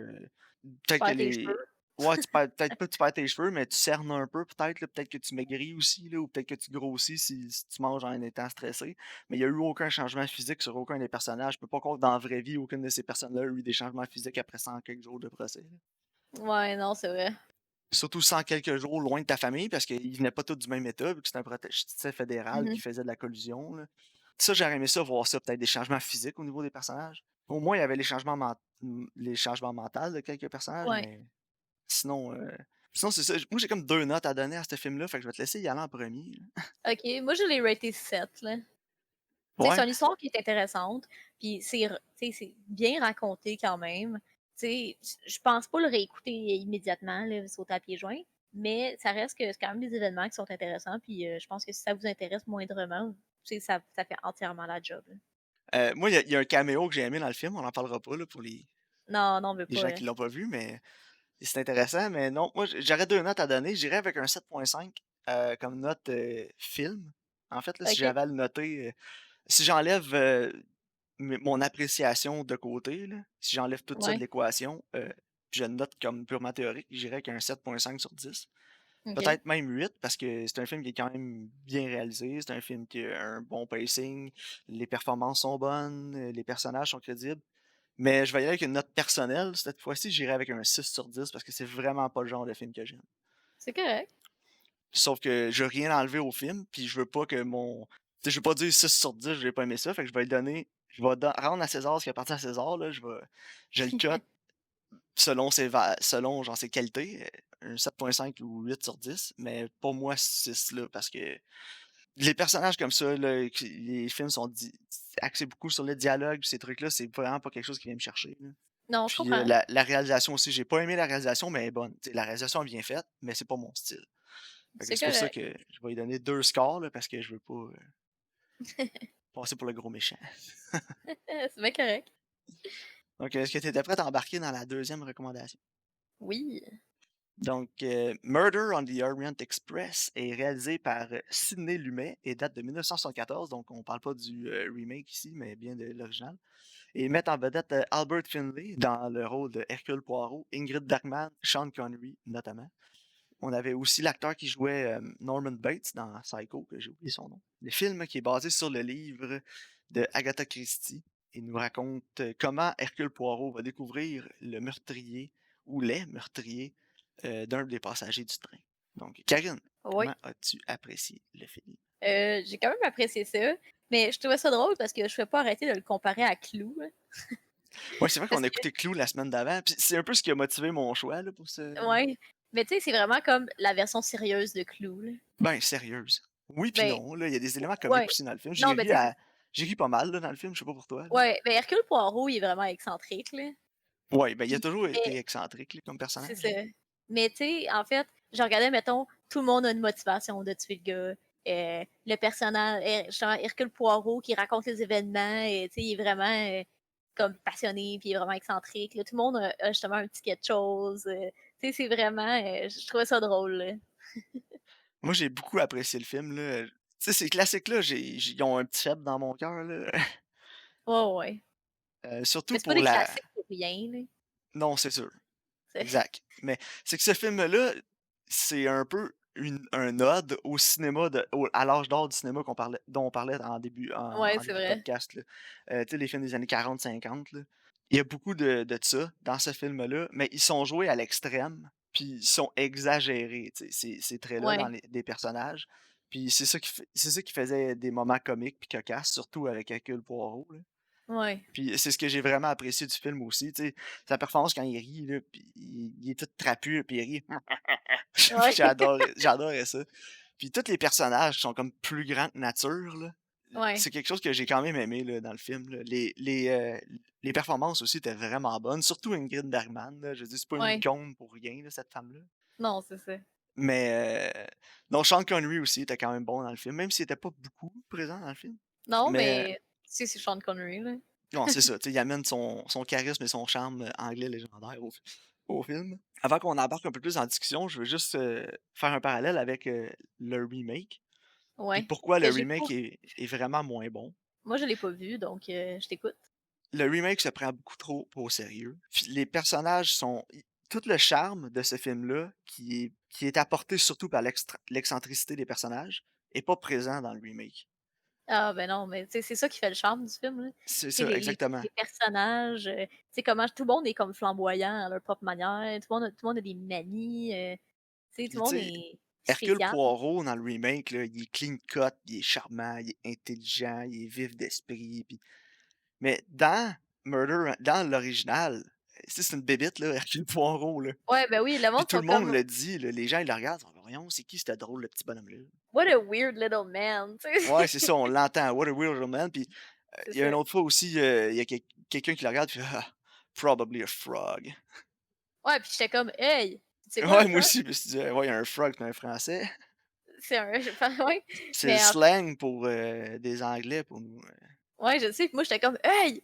[SPEAKER 2] Tu
[SPEAKER 1] peut-être que
[SPEAKER 2] perds tes
[SPEAKER 1] les
[SPEAKER 2] cheveux.
[SPEAKER 1] ouais, tu perds peut-être pas que tu perds tes cheveux, mais tu cernes un peu peut-être, là, peut-être que tu maigris aussi, là, ou peut-être que tu grossis si tu manges en étant stressé. Mais il y a eu aucun changement physique sur aucun des personnages. Je peux pas croire que dans la vraie vie, aucune de ces personnes-là a eu des changements physiques après 100 quelques jours de procès, là.
[SPEAKER 2] Ouais, non, c'est vrai.
[SPEAKER 1] Surtout 100 quelques jours loin de ta famille parce qu'ils venaient pas tous du même État, vu que c'est un procès fédéral qui
[SPEAKER 2] Mmh.
[SPEAKER 1] faisait de la collusion, là. Ça, j'aurais aimé ça, voir ça, peut-être des changements physiques au niveau des personnages. Au moins, il y avait les changements mentaux de quelques personnages,
[SPEAKER 2] Ouais.
[SPEAKER 1] mais sinon, sinon c'est ça. Moi, j'ai comme 2 notes à donner à ce film-là, fait que je vais te laisser y aller en premier là.
[SPEAKER 2] OK, moi, je l'ai raté 7, là. Tu sais, c'est
[SPEAKER 1] Ouais,
[SPEAKER 2] une histoire qui est intéressante, puis tu sais, c'est bien raconté quand même. Tu sais, je pense pas le réécouter immédiatement, là, sauter à pieds joints, mais ça reste que c'est quand même des événements qui sont intéressants, puis je pense que si ça vous intéresse moindrement, tu sais, ça fait entièrement la job, là.
[SPEAKER 1] moi, il y a un caméo que j'ai aimé dans le film, on en parlera pas là, pour
[SPEAKER 2] Non, non, on veut
[SPEAKER 1] les
[SPEAKER 2] pas,
[SPEAKER 1] gens
[SPEAKER 2] là.
[SPEAKER 1] qui l'ont pas vu, mais c'est intéressant. Mais non, moi, j'aurais 2 notes à donner. J'irais avec un 7,5 comme note, film. En fait, là, si
[SPEAKER 2] OK,
[SPEAKER 1] j'avais à le noter, si j'enlève, mon appréciation de côté, là, si j'enlève tout ça de
[SPEAKER 2] ouais.
[SPEAKER 1] l'équation, puis je le note comme purement théorique, j'irais avec un 7,5 sur 10.
[SPEAKER 2] OK.
[SPEAKER 1] Peut-être même 8 parce que c'est un film qui est quand même bien réalisé, c'est un film qui a un bon pacing, les performances sont bonnes, les personnages sont crédibles. Mais je vais y aller avec une note personnelle. Cette fois-ci, j'irai avec un 6 sur 10 parce que c'est vraiment pas le genre de film que j'aime.
[SPEAKER 2] C'est correct.
[SPEAKER 1] Sauf que je veux rien enlever au film, puis je veux pas que mon. Tu sais, je veux pas dire 6 sur 10, j'ai pas aimé ça, fait que je vais le donner. Rendre à César ce qui appartient à César, là. Je le cut selon selon genre ses qualités. Un 7,5 ou 8 sur 10, mais pas moi 6 là, parce que les personnages comme ça, là, les films sont axés beaucoup sur le dialogue, ces trucs-là, c'est vraiment pas quelque chose qui vient me chercher, là.
[SPEAKER 2] Non, je
[SPEAKER 1] Puis
[SPEAKER 2] comprends.
[SPEAKER 1] la réalisation aussi, j'ai pas aimé la réalisation, mais elle est bonne. Tu sais, la réalisation est bien faite, mais c'est pas mon style. Fait que
[SPEAKER 2] C'est
[SPEAKER 1] c'est pour ça
[SPEAKER 2] correct.
[SPEAKER 1] que je vais lui donner 2 scores là, parce que je veux pas, passer pour le gros méchant.
[SPEAKER 2] C'est bien correct.
[SPEAKER 1] Donc, est-ce que tu étais prête à embarquer dans la deuxième recommandation?
[SPEAKER 2] Oui.
[SPEAKER 1] Donc, Murder on the Orient Express est réalisé par, Sidney Lumet et date de 1974, donc on parle pas du, remake ici, mais bien de l'original. Et met en vedette, Albert Finlay dans le rôle de Hercule Poirot, Ingrid Bergman, Sean Connery notamment. On avait aussi l'acteur qui jouait Norman Bates dans Psycho, que j'ai oublié son nom. Le film qui est basé sur le livre de Agatha Christie et nous raconte comment Hercule Poirot va découvrir le meurtrier ou les meurtriers d'un des passagers du train. Donc, Karine,
[SPEAKER 2] Oui.
[SPEAKER 1] comment as-tu apprécié le film?
[SPEAKER 2] J'ai quand même apprécié ça, mais je trouvais ça drôle parce que je pouvais pas arrêter de le comparer à Clou, là.
[SPEAKER 1] Ouais, c'est vrai qu'on
[SPEAKER 2] Parce
[SPEAKER 1] a
[SPEAKER 2] que
[SPEAKER 1] écouté Clou la semaine d'avant, puis c'est un peu ce qui a motivé mon choix là, pour ce.
[SPEAKER 2] ouais, mais tu sais, c'est vraiment comme la version sérieuse de Clou, là.
[SPEAKER 1] Ben, sérieuse. Oui puis
[SPEAKER 2] Ben,
[SPEAKER 1] non, là, il y a des éléments comiques
[SPEAKER 2] ouais.
[SPEAKER 1] aussi dans le film.
[SPEAKER 2] Non, mais tu sais,
[SPEAKER 1] J'ai ri pas mal là, dans le film, je sais pas pour toi. Là.
[SPEAKER 2] ouais, ben Hercule Poirot, il est vraiment excentrique, là.
[SPEAKER 1] Ouais, ben, il a
[SPEAKER 2] Puis
[SPEAKER 1] toujours
[SPEAKER 2] mais
[SPEAKER 1] été excentrique là, comme
[SPEAKER 2] c'est
[SPEAKER 1] personnage.
[SPEAKER 2] ça. Mais tu sais, en fait, je regardais, mettons, tout le monde a une motivation de tuer le gars. Le personnage, justement, Hercule Poirot qui raconte les événements, et tu sais, il est vraiment comme passionné, puis il est vraiment excentrique. Là. Tout le monde a justement un petit quelque chose. Tu sais, c'est vraiment, je trouvais ça drôle. Là.
[SPEAKER 1] Moi, j'ai beaucoup apprécié le film, là. Tu sais, ces classiques-là, ils ont un petit faible dans mon cœur, là.
[SPEAKER 2] Ouais, ouais. Mais
[SPEAKER 1] Surtout
[SPEAKER 2] c'est pas
[SPEAKER 1] pour
[SPEAKER 2] des
[SPEAKER 1] la.
[SPEAKER 2] classiques pour rien. Là.
[SPEAKER 1] Non, c'est sûr.
[SPEAKER 2] C'est-
[SPEAKER 1] Exact. Mais c'est que ce film-là, c'est un peu un ode au cinéma à l'âge d'or du cinéma dont on parlait
[SPEAKER 2] Ouais,
[SPEAKER 1] en
[SPEAKER 2] c'est
[SPEAKER 1] début de
[SPEAKER 2] vrai.
[SPEAKER 1] podcast. Là. Tu sais, les films des années 40-50. Là. Il y a beaucoup de ça dans ce film-là, mais ils sont joués à l'extrême, puis ils sont exagérés, tu sais, ces traits-là dans
[SPEAKER 2] Ouais,
[SPEAKER 1] des personnages. Puis c'est ça qui faisait des moments comiques puis cocasses, surtout avec Hercule Poirot. Là.
[SPEAKER 2] ouais,
[SPEAKER 1] Puis c'est ce que j'ai vraiment apprécié du film aussi, tu sais, sa performance quand il rit là, puis il est tout trapu, puis il rit. Puis
[SPEAKER 2] ouais,
[SPEAKER 1] j'adorais ça. Puis tous les personnages sont comme plus grands que nature, là.
[SPEAKER 2] ouais,
[SPEAKER 1] C'est quelque chose que j'ai quand même aimé, là, dans le film, là. Les performances aussi étaient vraiment bonnes, surtout Ingrid Bergman, là. Je veux dire, c'est pas une
[SPEAKER 2] ouais.
[SPEAKER 1] icône pour rien, là, cette femme-là.
[SPEAKER 2] Non, c'est ça.
[SPEAKER 1] Mais non, Sean Connery aussi était quand même bon dans le film, même s'il était pas beaucoup présent dans le film.
[SPEAKER 2] Non,
[SPEAKER 1] Mais
[SPEAKER 2] mais tu sais, c'est Sean Connery, là.
[SPEAKER 1] non, c'est ça, tu sais, il amène son charisme et son charme, anglais légendaire au film. Avant qu'on embarque un peu plus en discussion, je veux juste, faire un parallèle avec, le remake, puis
[SPEAKER 2] Ouais.
[SPEAKER 1] pourquoi le
[SPEAKER 2] Que j'ai pas
[SPEAKER 1] remake est vraiment moins bon.
[SPEAKER 2] moi, je l'ai pas vu, donc je t'écoute.
[SPEAKER 1] Le remake se prend beaucoup trop au sérieux. Puis les personnages sont tout le charme de ce film-là, qui est apporté surtout par l'excentricité des personnages, est pas présent dans le remake.
[SPEAKER 2] Ah ben non, mais tu sais, c'est ça qui fait le charme du film, là.
[SPEAKER 1] C'est
[SPEAKER 2] Tu sais,
[SPEAKER 1] ça, exactement.
[SPEAKER 2] les personnages, tu sais, comment tout le monde est comme flamboyant à leur propre manière, tout le monde a des manies, tu sais, tout
[SPEAKER 1] Puis
[SPEAKER 2] le
[SPEAKER 1] tu
[SPEAKER 2] monde
[SPEAKER 1] sais,
[SPEAKER 2] est
[SPEAKER 1] Hercule
[SPEAKER 2] spécial.
[SPEAKER 1] Poirot dans le remake, là, il est clean cut, il est charmant, il est intelligent, il est vif d'esprit, puis mais dans l'original, c'est une bébite là, Hercule Poirot, là.
[SPEAKER 2] Ouais, ben oui, le
[SPEAKER 1] Puis
[SPEAKER 2] monde
[SPEAKER 1] tout
[SPEAKER 2] sont
[SPEAKER 1] le monde
[SPEAKER 2] comme:
[SPEAKER 1] le dit, là, les gens ils le regardent, ils font: «Voyons, c'est qui ce drôle le petit bonhomme-là?»
[SPEAKER 2] «What a weird little man», tu
[SPEAKER 1] Ouais,
[SPEAKER 2] sais?
[SPEAKER 1] c'est ça, on l'entend, «What a weird little man», puis,
[SPEAKER 2] C'est
[SPEAKER 1] il y a
[SPEAKER 2] ça.
[SPEAKER 1] une autre fois aussi, il y a quelqu'un qui le regarde, puis «Ah, probably a frog».
[SPEAKER 2] Ouais, puis j'étais comme: «Hey, c'est quoi un
[SPEAKER 1] Ouais, moi
[SPEAKER 2] frog?»
[SPEAKER 1] aussi, je me suis dit: «Ouais, un frog, c'est un français».
[SPEAKER 2] C'est un ouais,
[SPEAKER 1] C'est le
[SPEAKER 2] mais
[SPEAKER 1] slang pour, des anglais pour nous,
[SPEAKER 2] ouais, je sais, puis moi, j'étais comme: «Hey!»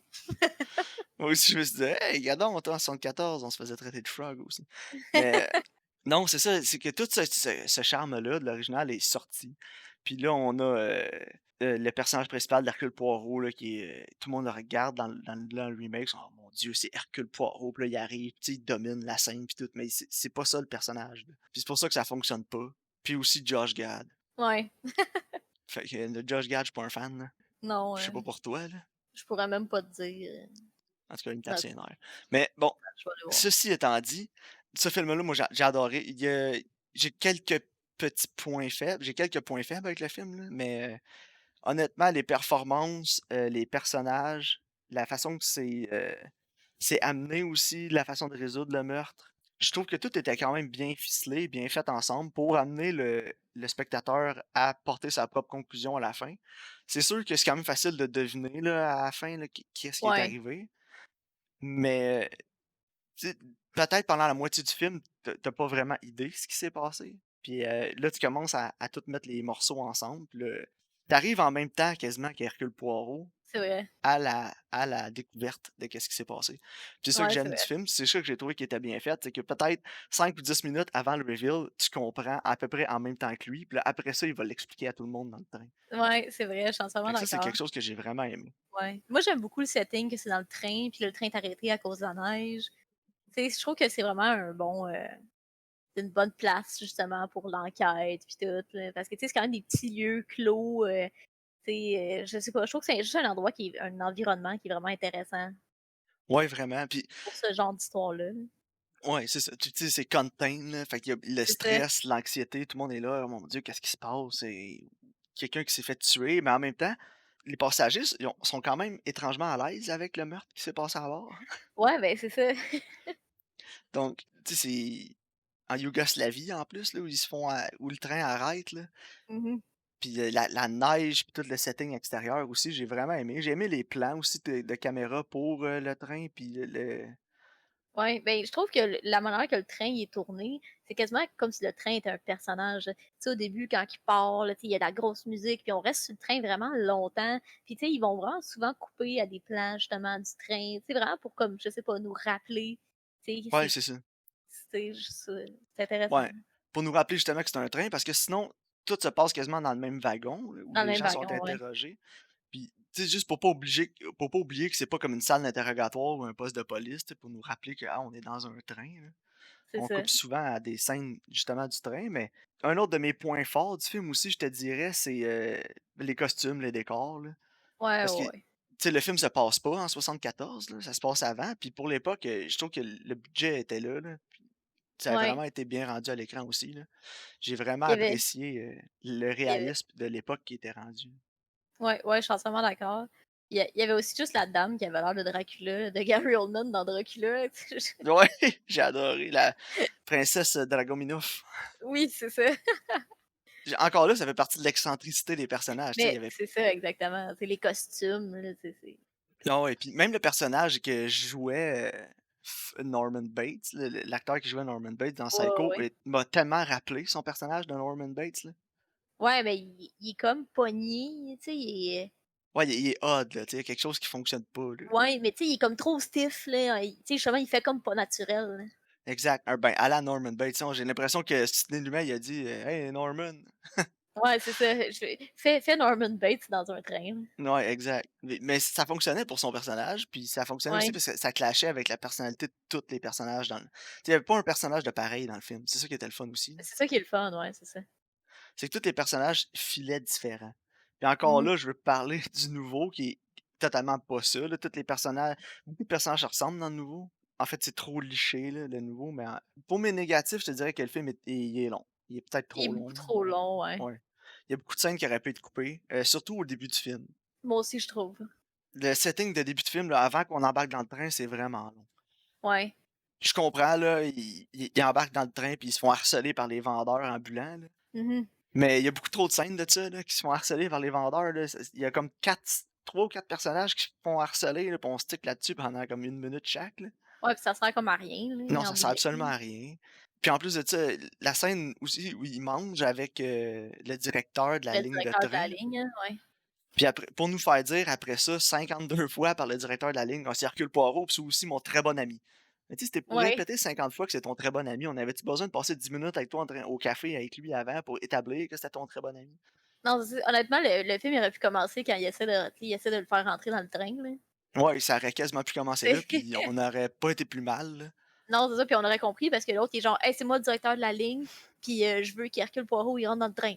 [SPEAKER 1] Moi aussi, je me suis dit: «Hey, regarde donc, toi, en 74, on se faisait traiter de frog aussi». Mais non, c'est ça, c'est que tout ce charme-là de l'original est sorti. Puis là, on a, le personnage principal d'Hercule Poirot là, qui est, tout le monde le regarde dans le remake, ils sont: «Oh mon Dieu, c'est Hercule Poirot», puis là, il arrive, tu sais, il domine la scène puis tout, mais c'est pas ça le personnage, là. Puis c'est pour ça que ça fonctionne pas. Puis aussi Josh Gad.
[SPEAKER 2] Ouais.
[SPEAKER 1] Fait que le Josh Gad, je suis pas un fan, là.
[SPEAKER 2] Non,
[SPEAKER 1] Je sais pas pour toi, là.
[SPEAKER 2] je pourrais même pas te dire,
[SPEAKER 1] En tout cas, il me tape
[SPEAKER 2] non,
[SPEAKER 1] ses nerfs. Mais bon,
[SPEAKER 2] je vais aller voir.
[SPEAKER 1] ceci étant dit, ce film-là, moi, j'ai adoré. J'ai quelques petits points faibles. J'ai quelques points faibles avec le film, là, mais honnêtement, les performances, les personnages, la façon que c'est amené aussi, la façon de résoudre le meurtre, je trouve que tout était quand même bien ficelé, bien fait ensemble pour amener le spectateur à porter sa propre conclusion à la fin. C'est sûr que c'est quand même facile de deviner là, à la fin là, qu'est-ce qui est
[SPEAKER 2] Ouais,
[SPEAKER 1] arrivé, mais tu sais, peut-être pendant la moitié du film, tu pas vraiment idée ce qui s'est passé. Puis là, tu commences à tout mettre les morceaux ensemble. Puis là, tu en même temps quasiment qu'Hercule Poirot
[SPEAKER 2] c'est vrai.
[SPEAKER 1] à la découverte de qu'est-ce qui s'est passé. Puis c'est ça que
[SPEAKER 2] Ouais, c'est
[SPEAKER 1] j'aime du
[SPEAKER 2] vrai.
[SPEAKER 1] film, c'est ça que j'ai trouvé qui était bien fait, c'est que peut-être 5 ou 10 minutes avant le reveal, tu comprends à peu près en même temps que lui. Puis là, après ça, il va l'expliquer à tout le monde dans le train.
[SPEAKER 2] Ouais, c'est vrai, je suis entièrement
[SPEAKER 1] Fait que ça, c'est
[SPEAKER 2] d'accord.
[SPEAKER 1] quelque chose que j'ai vraiment aimé.
[SPEAKER 2] Ouais. Moi, j'aime beaucoup le setting que c'est dans le train, puis le train est arrêté à cause de la neige. Tu sais, je trouve que c'est vraiment c'est une bonne place justement pour l'enquête puis tout, là, parce que, tu sais, c'est quand même des petits lieux clos, tu sais, je sais pas, je trouve que c'est juste un endroit qui est un environnement qui est vraiment intéressant
[SPEAKER 1] Ouais, vraiment. Puis
[SPEAKER 2] pour ce genre d'histoire-là.
[SPEAKER 1] ouais, c'est ça. Tu sais, c'est contain, là. Fait qu'il y a le
[SPEAKER 2] C'est ça.
[SPEAKER 1] stress, l'anxiété, tout le monde est là. Oh mon Dieu, qu'est-ce qui se passe? C'est quelqu'un qui s'est fait tuer, mais en même temps, les passagers sont quand même étrangement à l'aise avec le meurtre qui s'est passé à bord.
[SPEAKER 2] Ouais, ben, c'est ça.
[SPEAKER 1] Donc, tu sais, c'est en Yougoslavie en plus, là, où ils se font où le train arrête, là.
[SPEAKER 2] Mmh.
[SPEAKER 1] Puis la neige, puis tout le setting extérieur aussi, j'ai vraiment aimé. J'ai aimé les plans aussi de caméra pour le train, puis
[SPEAKER 2] Ouais, ben, je trouve que la manière que le train il est tourné, c'est quasiment comme si le train était un personnage. Tu sais, au début, quand il part, là, tu sais, il y a de la grosse musique, puis on reste sur le train vraiment longtemps. Puis, tu sais, ils vont vraiment souvent couper à des plans, justement, du train. Tu sais, vraiment pour, comme, je sais pas, nous rappeler. Tu sais,
[SPEAKER 1] ouais, c'est ça.
[SPEAKER 2] c'est intéressant.
[SPEAKER 1] Ouais, pour nous rappeler justement que c'est un train, parce que sinon, tout se passe quasiment dans le même wagon, là, où
[SPEAKER 2] Dans le
[SPEAKER 1] les
[SPEAKER 2] même
[SPEAKER 1] gens sont
[SPEAKER 2] wagon, ouais.
[SPEAKER 1] interrogés. Puis, tu sais, juste pour pas oublier que c'est pas comme une salle d'interrogatoire ou un poste de police, tu sais, pour nous rappeler que, ah, on est dans un train, là.
[SPEAKER 2] C'est
[SPEAKER 1] On
[SPEAKER 2] ça.
[SPEAKER 1] coupe souvent à des scènes, justement, du train, mais un autre de mes points forts du film aussi, je te dirais, c'est, les costumes, les décors, là.
[SPEAKER 2] Ouais,
[SPEAKER 1] Parce que,
[SPEAKER 2] ouais,
[SPEAKER 1] tu
[SPEAKER 2] ouais.
[SPEAKER 1] sais, le film se passe pas en 74, là, ça se passe avant, puis pour l'époque, je trouve que le budget était là, puis ça a
[SPEAKER 2] Ouais.
[SPEAKER 1] vraiment été bien rendu à l'écran aussi, là. J'ai vraiment
[SPEAKER 2] Il y avait,
[SPEAKER 1] apprécié, le
[SPEAKER 2] il y avait
[SPEAKER 1] réalisme de l'époque qui était rendu.
[SPEAKER 2] Ouais, ouais, je suis entièrement d'accord. Il y avait aussi juste la dame qui avait l'air de Dracula, de Gary Oldman dans Dracula. Tu sais,
[SPEAKER 1] Ouais, j'ai adoré la princesse Dragominov.
[SPEAKER 2] oui, c'est ça.
[SPEAKER 1] Encore là, ça fait partie de l'excentricité des personnages, tu sais, il y
[SPEAKER 2] Mais
[SPEAKER 1] avait
[SPEAKER 2] c'est ça exactement, c'est les costumes, là, c'est
[SPEAKER 1] ah ouais, puis même le personnage que jouait, Norman Bates, l'acteur qui jouait Norman Bates dans
[SPEAKER 2] ouais,
[SPEAKER 1] Psycho,
[SPEAKER 2] ouais.
[SPEAKER 1] m'a tellement rappelé son personnage de Norman Bates, là.
[SPEAKER 2] Ouais, mais il est comme pogné, tu sais,
[SPEAKER 1] Ouais, il est odd, là, tu sais, quelque chose qui fonctionne pas, là.
[SPEAKER 2] ouais, mais tu sais, il est comme trop stiff, là, tu sais, justement, il fait comme pas naturel, là.
[SPEAKER 1] Exact, ben, à la Norman Bates, tu sais, j'ai l'impression que Sidney Lumet, il a dit, «Hey Norman».
[SPEAKER 2] Ouais, c'est ça, fais Norman Bates dans un train, là.
[SPEAKER 1] Ouais, exact. Mais ça fonctionnait pour son personnage, puis ça fonctionnait aussi
[SPEAKER 2] Ouais,
[SPEAKER 1] parce que ça clashait avec la personnalité de tous les personnages dans le tu sais, il y avait pas un personnage de pareil dans le film. C'est ça qui était le fun aussi, là.
[SPEAKER 2] c'est ça qui est le fun, ouais, c'est ça.
[SPEAKER 1] C'est que tous les personnages filaient différents. Puis encore
[SPEAKER 2] Mmh.
[SPEAKER 1] là, je veux parler du nouveau qui est totalement pas ça, là. Tous les personnages beaucoup de personnages se ressemblent dans le nouveau. En fait, c'est trop liché, là, le nouveau, mais pour mes négatifs, je te dirais que le film il est long. Il est peut-être
[SPEAKER 2] Il est
[SPEAKER 1] trop
[SPEAKER 2] beaucoup
[SPEAKER 1] long.
[SPEAKER 2] trop long, ouais.
[SPEAKER 1] Ouais. Il y a beaucoup de scènes qui auraient pu être coupées, surtout au début du film.
[SPEAKER 2] Moi aussi, je trouve.
[SPEAKER 1] Le setting de début de film, là, avant qu'on embarque dans le train, c'est vraiment long.
[SPEAKER 2] Ouais.
[SPEAKER 1] Je comprends, là, ils embarquent dans le train puis ils se font harceler par les vendeurs ambulants, là.
[SPEAKER 2] Mmh.
[SPEAKER 1] Mais il y a beaucoup trop de scènes de ça, là, qui se font harceler par les vendeurs, là. Il y a comme 3 ou 4 personnages qui se font harceler, là, puis on stick là-dessus pendant comme 1 minute chaque, là.
[SPEAKER 2] Ouais, puis ça sert comme à rien,
[SPEAKER 1] Non,
[SPEAKER 2] là, en
[SPEAKER 1] ça
[SPEAKER 2] bout
[SPEAKER 1] sert
[SPEAKER 2] de
[SPEAKER 1] absolument
[SPEAKER 2] ligne.
[SPEAKER 1] à rien. Puis en plus de ça, la scène aussi où ils mangent avec, le directeur de la
[SPEAKER 2] Le
[SPEAKER 1] ligne de
[SPEAKER 2] directeur de la
[SPEAKER 1] train.
[SPEAKER 2] ligne, hein, ouais.
[SPEAKER 1] Puis après pour nous faire dire après ça 52 fois par le directeur de la ligne: «Ah, c'est Hercule Poirot, puis c'est aussi mon très bon ami». Mais tu sais, c'était pour
[SPEAKER 2] Ouais,
[SPEAKER 1] répéter 50 fois que c'est ton très bon ami, on avait-tu besoin de passer 10 minutes avec toi en train au café avec lui avant pour établir que c'était ton très bon ami?
[SPEAKER 2] Non, c'est ça. Honnêtement, le film, il aurait pu commencer quand il essaie de le faire rentrer dans le train, là.
[SPEAKER 1] Ouais, ça aurait quasiment pu commencer là, puis on n'aurait pas été plus mal, là.
[SPEAKER 2] Non, c'est ça, puis on aurait compris parce que l'autre, il est genre: «Hey, c'est moi le directeur de la ligne, puis je veux qu'Hercule Poirot, il rentre dans le train.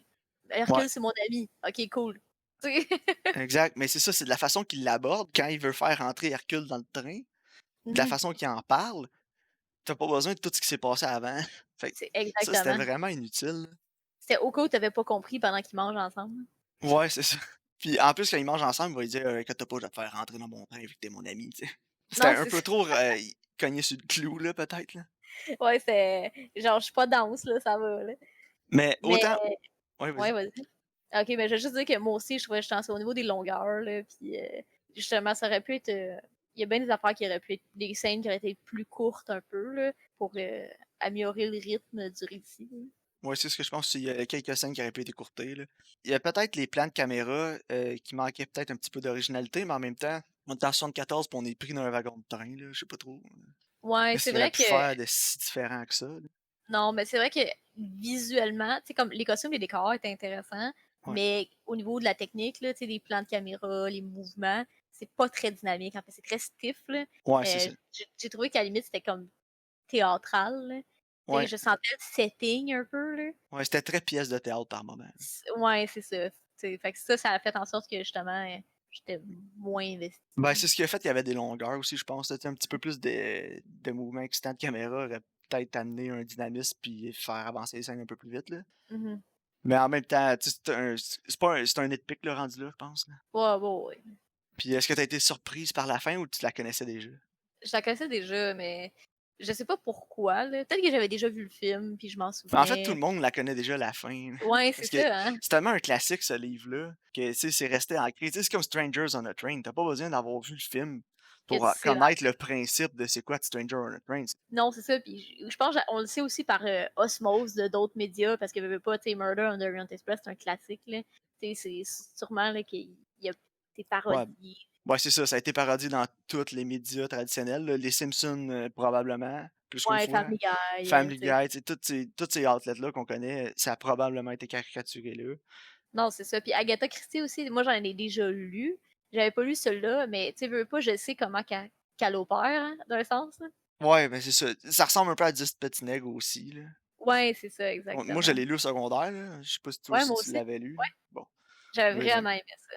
[SPEAKER 1] Ouais,
[SPEAKER 2] Hercule, c'est mon ami. OK, cool». Tu sais?
[SPEAKER 1] exact, mais c'est ça, c'est de la façon qu'il l'aborde quand il veut faire rentrer Hercule dans le train, de la
[SPEAKER 2] Mmh.
[SPEAKER 1] façon qu'il en parle, tu pas besoin de tout ce qui s'est passé avant. Fait que
[SPEAKER 2] C'est
[SPEAKER 1] ça, c'était
[SPEAKER 2] exactement.
[SPEAKER 1] vraiment inutile, là.
[SPEAKER 2] C'était au cas où tu avais pas compris pendant qu'ils mangent ensemble.
[SPEAKER 1] Ouais, c'est ça. Puis en plus, quand ils mangent ensemble, il va lui dire: «Inquiète-toi pas, je vais te faire rentrer dans mon train vu que tu mon ami», tu sais. C'était
[SPEAKER 2] Non,
[SPEAKER 1] un
[SPEAKER 2] c'est
[SPEAKER 1] peu
[SPEAKER 2] ça.
[SPEAKER 1] trop, cogné sur le clou, là, peut-être, là.
[SPEAKER 2] Ouais, c'est genre: «Je suis pas dense, là, ça va, là».
[SPEAKER 1] Mais
[SPEAKER 2] Mais
[SPEAKER 1] autant ouais,
[SPEAKER 2] ouais,
[SPEAKER 1] vas-y.
[SPEAKER 2] vas-y. OK, ben, je vais juste dire que moi aussi, je trouvais justement ça au niveau des longueurs, là, puis justement, ça aurait pu être, il y a bien des affaires qui auraient pu être des scènes qui auraient été plus courtes un peu, là, pour, améliorer le rythme du récit, là.
[SPEAKER 1] Ouais, c'est ce que je pense aussi, il y a quelques scènes qui auraient pu être écourtées, là. Il y a peut-être les plans de caméra, qui manquaient peut-être un petit peu d'originalité, mais en même temps, on est en 74 puis on est pris dans un wagon de train, là, je sais pas trop,
[SPEAKER 2] Ouais,
[SPEAKER 1] qu'est-ce
[SPEAKER 2] c'est
[SPEAKER 1] qu'il aurait
[SPEAKER 2] vrai
[SPEAKER 1] pu
[SPEAKER 2] que
[SPEAKER 1] faire de si différent que ça, là?
[SPEAKER 2] non, mais c'est vrai que visuellement, tu sais, comme les costumes, les décors étaient intéressants,
[SPEAKER 1] Ouais.
[SPEAKER 2] mais au niveau de la technique, là, tu sais, les plans de caméra, les mouvements, c'est pas très dynamique. En fait, c'est très stiff, là.
[SPEAKER 1] Ouais, c'est ça.
[SPEAKER 2] J'ai trouvé qu'à la limite, c'était comme théâtral, là. Tu sais,
[SPEAKER 1] Ouais,
[SPEAKER 2] je sentais le setting un peu, là.
[SPEAKER 1] ouais, c'était très pièce de théâtre par moment.
[SPEAKER 2] Ouais, c'est ça. Tu sais, fait que ça a fait en sorte que justement, j'étais moins
[SPEAKER 1] Ben,
[SPEAKER 2] investie.
[SPEAKER 1] c'est ce qui a fait qu'il y avait des longueurs aussi, je pense, tu un petit peu plus de mouvements excitants de caméra aurait peut-être amené un dynamisme puis faire avancer les scènes un peu plus vite, là.
[SPEAKER 2] Mhm.
[SPEAKER 1] Mais en même temps, tu sais, c'est pas un c'est un nitpick, là, rendu là, je pense, là.
[SPEAKER 2] Ouais, ouais, ouais.
[SPEAKER 1] Puis est-ce que tu as été surprise par la fin ou tu la connaissais déjà?
[SPEAKER 2] Je la connaissais déjà, mais je sais pas pourquoi, là. Peut-être que j'avais déjà vu le film, puis je m'en
[SPEAKER 1] Ben, en fait, tout
[SPEAKER 2] souvenais.
[SPEAKER 1] le monde la connaît déjà la fin, là.
[SPEAKER 2] Ouais, c'est
[SPEAKER 1] Parce que
[SPEAKER 2] ça, hein.
[SPEAKER 1] c'est tellement un classique ce livre-là que, tu sais, c'est resté ancré. Tu sais, c'est comme Strangers on a Train, tu pas besoin d'avoir vu le film
[SPEAKER 2] Que
[SPEAKER 1] pour,
[SPEAKER 2] tu sais
[SPEAKER 1] connaître le principe de c'est quoi de Stranger on a Train.
[SPEAKER 2] non, c'est ça, puis je pense on le sait aussi par, osmose de d'autres médias parce que veux, veux pas, tu sais, Murder on the Orient Express, c'est un classique, là. Tu sais, c'est sûrement, là, qu'il y a des
[SPEAKER 1] Ouais,
[SPEAKER 2] parodies.
[SPEAKER 1] ouais, c'est ça, ça a été parodié dans tous les médias traditionnels, là. Les Simpsons, probablement, plus qu'une
[SPEAKER 2] Ouais,
[SPEAKER 1] fois.
[SPEAKER 2] Family Guy,
[SPEAKER 1] Family
[SPEAKER 2] tu sais.
[SPEAKER 1] Guy, tu sais, tous ces outlets-là qu'on connaît, ça a probablement été caricaturé là.
[SPEAKER 2] Non, c'est ça, puis Agatha Christie aussi, moi, j'en ai déjà lu. J'avais pas lu celui-là, mais tu sais, veux, veux pas, je sais comment qu'elle opère, hein, d'un sens, là.
[SPEAKER 1] Ouais, ben, c'est ça. Ça ressemble un peu à 10 petits nègres aussi, là.
[SPEAKER 2] Ouais, c'est ça,
[SPEAKER 1] Ouais, moi, je
[SPEAKER 2] exactement.
[SPEAKER 1] l'ai lu au secondaire, là. Je sais pas si toi
[SPEAKER 2] Ouais,
[SPEAKER 1] aussi
[SPEAKER 2] moi
[SPEAKER 1] tu
[SPEAKER 2] aussi.
[SPEAKER 1] l'avais lu.
[SPEAKER 2] Ouais,
[SPEAKER 1] Bon,
[SPEAKER 2] j'avais
[SPEAKER 1] oui,
[SPEAKER 2] vraiment aimé ça.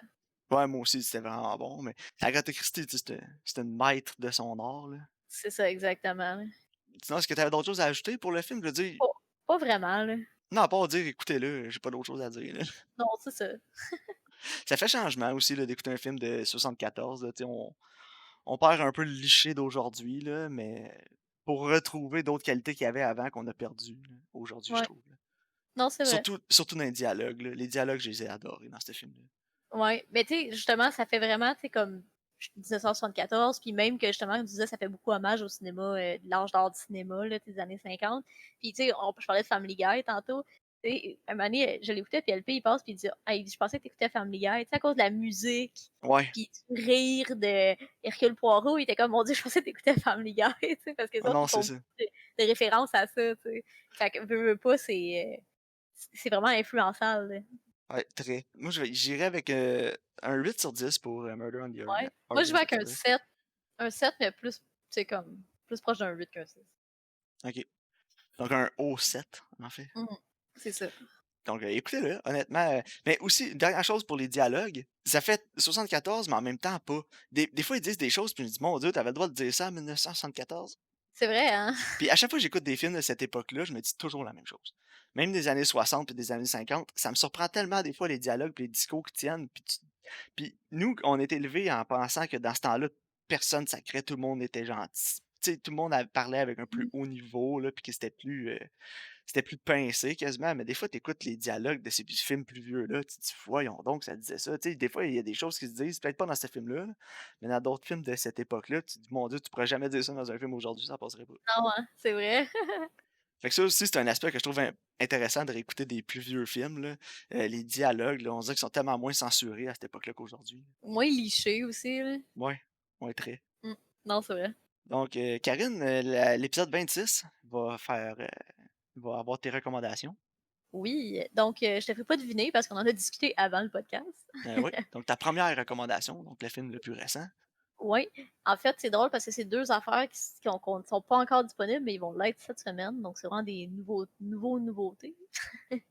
[SPEAKER 1] ouais, moi aussi, c'était vraiment bon, mais Agatha Christie, tu sais, c'était une maître de son art, là.
[SPEAKER 2] C'est ça, exactement, là.
[SPEAKER 1] Sinon, est-ce que tu avais d'autres choses à ajouter pour le film? Je veux dire,
[SPEAKER 2] Pas pas vraiment, là.
[SPEAKER 1] non, à part dire: «Écoutez-le», j'ai pas d'autre chose à dire, là.
[SPEAKER 2] Non, c'est ça.
[SPEAKER 1] Ça fait changement aussi, là, d'écouter un film de 74, là, tu sais, on perd un peu le cliché d'aujourd'hui, là, mais pour retrouver d'autres qualités qu'il y avait avant qu'on a perdues, là, aujourd'hui, je
[SPEAKER 2] Ouais.
[SPEAKER 1] trouve, là.
[SPEAKER 2] Non, c'est vrai.
[SPEAKER 1] Surtout dans les dialogues, là. Les dialogues, je les ai adorés dans ce film-là.
[SPEAKER 2] Ouais, mais tu sais, justement, ça fait vraiment, tu sais, comme 1974, puis même que justement, comme tu disais, ça fait beaucoup hommage au cinéma, de l'âge d'or du cinéma, là, tu sais, des années 50. Puis tu sais, je parlais de Family Guy tantôt. Tu sais, un moment donné, je l'écoutais, puis LP, il passe, puis il dit: «Hey, je pensais que t'écoutais Family Guy», tu sais, à cause de la musique,
[SPEAKER 1] Ouais.
[SPEAKER 2] puis du rire de Hercule Poirot. Il était comme: «Mon Dieu, je pensais que t'écoutais Family Guy», tu sais, parce que les
[SPEAKER 1] Ah
[SPEAKER 2] autres,
[SPEAKER 1] non,
[SPEAKER 2] ils
[SPEAKER 1] c'est
[SPEAKER 2] font
[SPEAKER 1] ça.
[SPEAKER 2] beaucoup de références à ça, tu sais. Fait que veux pas, c'est vraiment influençable, là.
[SPEAKER 1] Ouais, très. Moi, j'irais avec, un 8 sur 10 pour, Murder on the
[SPEAKER 2] Ouais. Moi, je
[SPEAKER 1] Orient
[SPEAKER 2] vais avec
[SPEAKER 1] Express.
[SPEAKER 2] un 7 mais plus, tu sais, comme, plus proche d'un 8 qu'un 6.
[SPEAKER 1] OK. Donc un haut 7, en fait.
[SPEAKER 2] Mmh. C'est ça.
[SPEAKER 1] Donc, écoutez-le, honnêtement, mais aussi, dernière chose pour les dialogues, ça fait 74, mais en même temps pas. Des fois, ils disent des choses, puis je me dis: «Mon Dieu, tu avais le droit de dire ça en 1974?»
[SPEAKER 2] C'est vrai, hein?
[SPEAKER 1] Puis à chaque fois que j'écoute des films de cette époque-là, je me dis toujours la même chose. Même des années 60 puis des années 50, ça me surprend tellement des fois les dialogues puis les discours qui tiennent. Puis nous, on est élevés en pensant que dans ce temps-là, personne sacrait, tout le monde était gentil. Tu sais, tout le monde parlait avec un plus
[SPEAKER 2] Mmh.
[SPEAKER 1] haut niveau, là, puis que c'était plus pincé quasiment. Mais des fois, tu écoutes les dialogues de ces films plus vieux-là, tu te dis, voyons donc, ça disait ça. Tu sais, des fois, il y a des choses qui se disent, peut-être pas dans ce film-là, là, mais dans d'autres films de cette époque-là, tu te dis, mon Dieu, tu pourrais jamais dire ça dans un film aujourd'hui, ça passerait pas.
[SPEAKER 2] Non, hein, c'est vrai.
[SPEAKER 1] Fait que ça aussi, c'est un aspect que je trouve intéressant de réécouter des plus vieux films, là. Les dialogues, là, on dirait qu'ils sont tellement moins censurés à cette époque-là qu'aujourd'hui.
[SPEAKER 2] Moins liché aussi, là.
[SPEAKER 1] Ouais, ouais, très.
[SPEAKER 2] Mmh. Non, c'est vrai.
[SPEAKER 1] Donc, Karine, l'épisode 26 va avoir tes recommandations.
[SPEAKER 2] Oui, donc je te fais pas deviner parce qu'on en a discuté avant le podcast.
[SPEAKER 1] Oui, donc ta première recommandation, donc le film le plus récent.
[SPEAKER 2] Oui, en fait, c'est drôle parce que c'est 2 affaires qui sont pas encore disponibles, mais ils vont l'être cette semaine, donc c'est vraiment des nouveautés,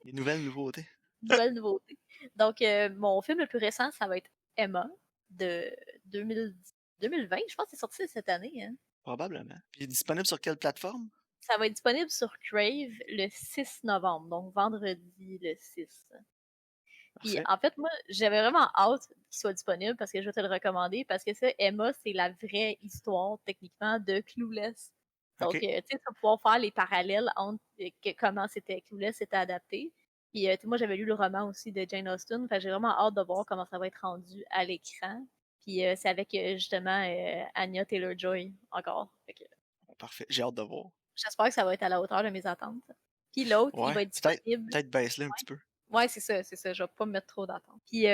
[SPEAKER 1] Les nouvelles nouveautés,
[SPEAKER 2] nouvelles nouveautés. Donc mon film le plus récent, ça va être Emma de 2020, je pense que c'est sorti cette année, hein.
[SPEAKER 1] probablement. Puis il est disponible sur quelle plateforme?
[SPEAKER 2] Ça va être disponible sur Crave le 6 novembre, donc vendredi le 6. Puis
[SPEAKER 1] Parfait.
[SPEAKER 2] en fait, moi, j'avais vraiment hâte qu'il soit disponible parce que je vais te le recommander parce que ça, Emma, c'est la vraie histoire techniquement de Clueless. Donc,
[SPEAKER 1] OK.
[SPEAKER 2] tu sais, tu vas pouvoir faire les parallèles entre comment c'était Clueless c'était adapté. Puis, tu sais, moi, j'avais lu le roman aussi de Jane Austen. Fait que j'ai vraiment hâte de voir comment ça va être rendu à l'écran. Puis, c'est avec justement Anya Taylor-Joy encore. Fait que
[SPEAKER 1] Parfait. J'ai hâte de voir.
[SPEAKER 2] j'espère que ça va être à la hauteur de mes attentes. Puis l'autre, il
[SPEAKER 1] Ouais,
[SPEAKER 2] va être
[SPEAKER 1] peut-être
[SPEAKER 2] disponible.
[SPEAKER 1] peut-être baisse-le un petit peu.
[SPEAKER 2] Ouais, c'est ça, je vais pas me mettre trop d'attente. Puis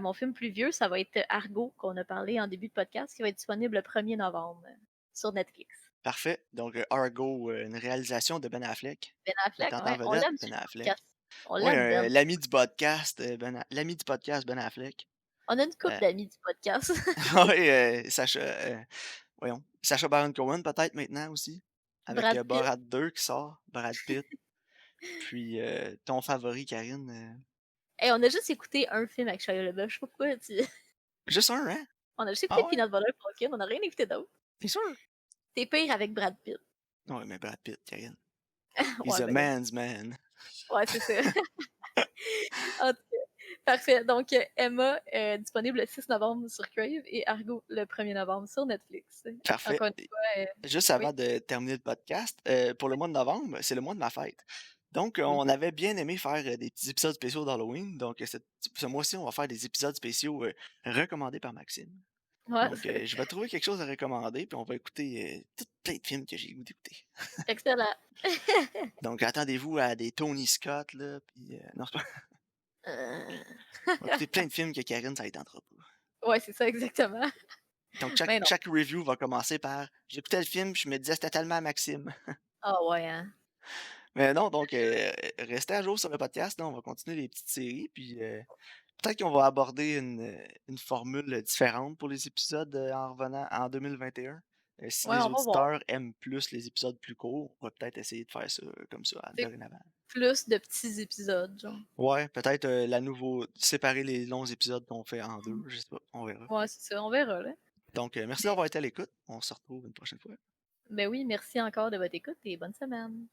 [SPEAKER 2] mon film plus vieux, ça va être Argo, qu'on a parlé en début de podcast, qui va être disponible le 1er novembre sur Netflix.
[SPEAKER 1] Parfait. Donc Argo, une réalisation de Ben Affleck,
[SPEAKER 2] Ben Affleck,
[SPEAKER 1] mettant en
[SPEAKER 2] ouais, on
[SPEAKER 1] vedette
[SPEAKER 2] l'aime
[SPEAKER 1] Ben
[SPEAKER 2] sur le
[SPEAKER 1] Affleck.
[SPEAKER 2] podcast. On
[SPEAKER 1] Ouais,
[SPEAKER 2] l'aime, Ben.
[SPEAKER 1] l'ami du podcast, l'ami du podcast Ben Affleck.
[SPEAKER 2] On a une couple
[SPEAKER 1] Heu,
[SPEAKER 2] d'amis du podcast.
[SPEAKER 1] ouais, Sacha, voyons, Sacha Baron Cohen peut-être maintenant aussi, avec,
[SPEAKER 2] Brad Pitt.
[SPEAKER 1] Borat 2 qui sort, Brad Pitt, puis, ton favori Karine,
[SPEAKER 2] Hey, on a juste écouté un film avec Shia LaBeouf, je sais pas pourquoi
[SPEAKER 1] juste un, hein?
[SPEAKER 2] On a juste écouté
[SPEAKER 1] Ah ouais?
[SPEAKER 2] Peanut Butter Falcon, on a rien écouté d'autre.
[SPEAKER 1] Tu sûr?
[SPEAKER 2] C'est pire avec Brad Pitt.
[SPEAKER 1] Ouais, mais Brad Pitt, Karine. He's
[SPEAKER 2] Ouais,
[SPEAKER 1] a
[SPEAKER 2] ben là,
[SPEAKER 1] man's man.
[SPEAKER 2] ouais, c'est ça. En tout cas, parfait. Donc, Emma est disponible le 6 novembre sur Crave et Argo le 1er novembre sur Netflix.
[SPEAKER 1] Parfait.
[SPEAKER 2] Encore une fois,
[SPEAKER 1] Juste
[SPEAKER 2] oui,
[SPEAKER 1] avant de terminer le podcast, pour le
[SPEAKER 2] oui,
[SPEAKER 1] mois de novembre, c'est le mois de ma fête. Donc,
[SPEAKER 2] oui.
[SPEAKER 1] on avait bien aimé faire, des petits épisodes spéciaux d'Halloween. Donc, ce mois-ci, on va faire des épisodes spéciaux, recommandés par Maxime.
[SPEAKER 2] Ouais,
[SPEAKER 1] Donc, je vais trouver quelque chose à recommander, puis on va écouter, plein de films que j'ai le goût d'écouter.
[SPEAKER 2] excellent.
[SPEAKER 1] Donc, attendez-vous à des Tony Scott, là, puis, non, c'est pas
[SPEAKER 2] Euh,
[SPEAKER 1] on va écouter plein de films que Karine, ça lui tentera pas.
[SPEAKER 2] Ouais, c'est ça exactement.
[SPEAKER 1] Donc,
[SPEAKER 2] Mais non.
[SPEAKER 1] chaque review va commencer par: «J'écoutais le film, je me disais: "C'était tellement Maxime"».
[SPEAKER 2] Ah ouais, hein.
[SPEAKER 1] Mais non, donc, restez à jour sur le podcast, là, on va continuer les petites séries, puis, peut-être qu'on va aborder une formule différente pour les épisodes, en revenant en 2021. Si
[SPEAKER 2] Ouais,
[SPEAKER 1] les
[SPEAKER 2] on va voir.
[SPEAKER 1] auditeurs aiment plus les épisodes plus courts, on va peut-être essayer de faire ça, comme ça,
[SPEAKER 2] C'est
[SPEAKER 1] dorénavant.
[SPEAKER 2] plus de petits épisodes, genre.
[SPEAKER 1] Ouais, peut-être, séparer les longs épisodes qu'on fait en 2,
[SPEAKER 2] Mhm.
[SPEAKER 1] je sais pas, on verra.
[SPEAKER 2] Ouais, c'est ça, on verra, là.
[SPEAKER 1] Donc, merci d'avoir été à l'écoute, on se retrouve une prochaine fois.
[SPEAKER 2] Ben oui, merci encore de votre écoute et bonne semaine.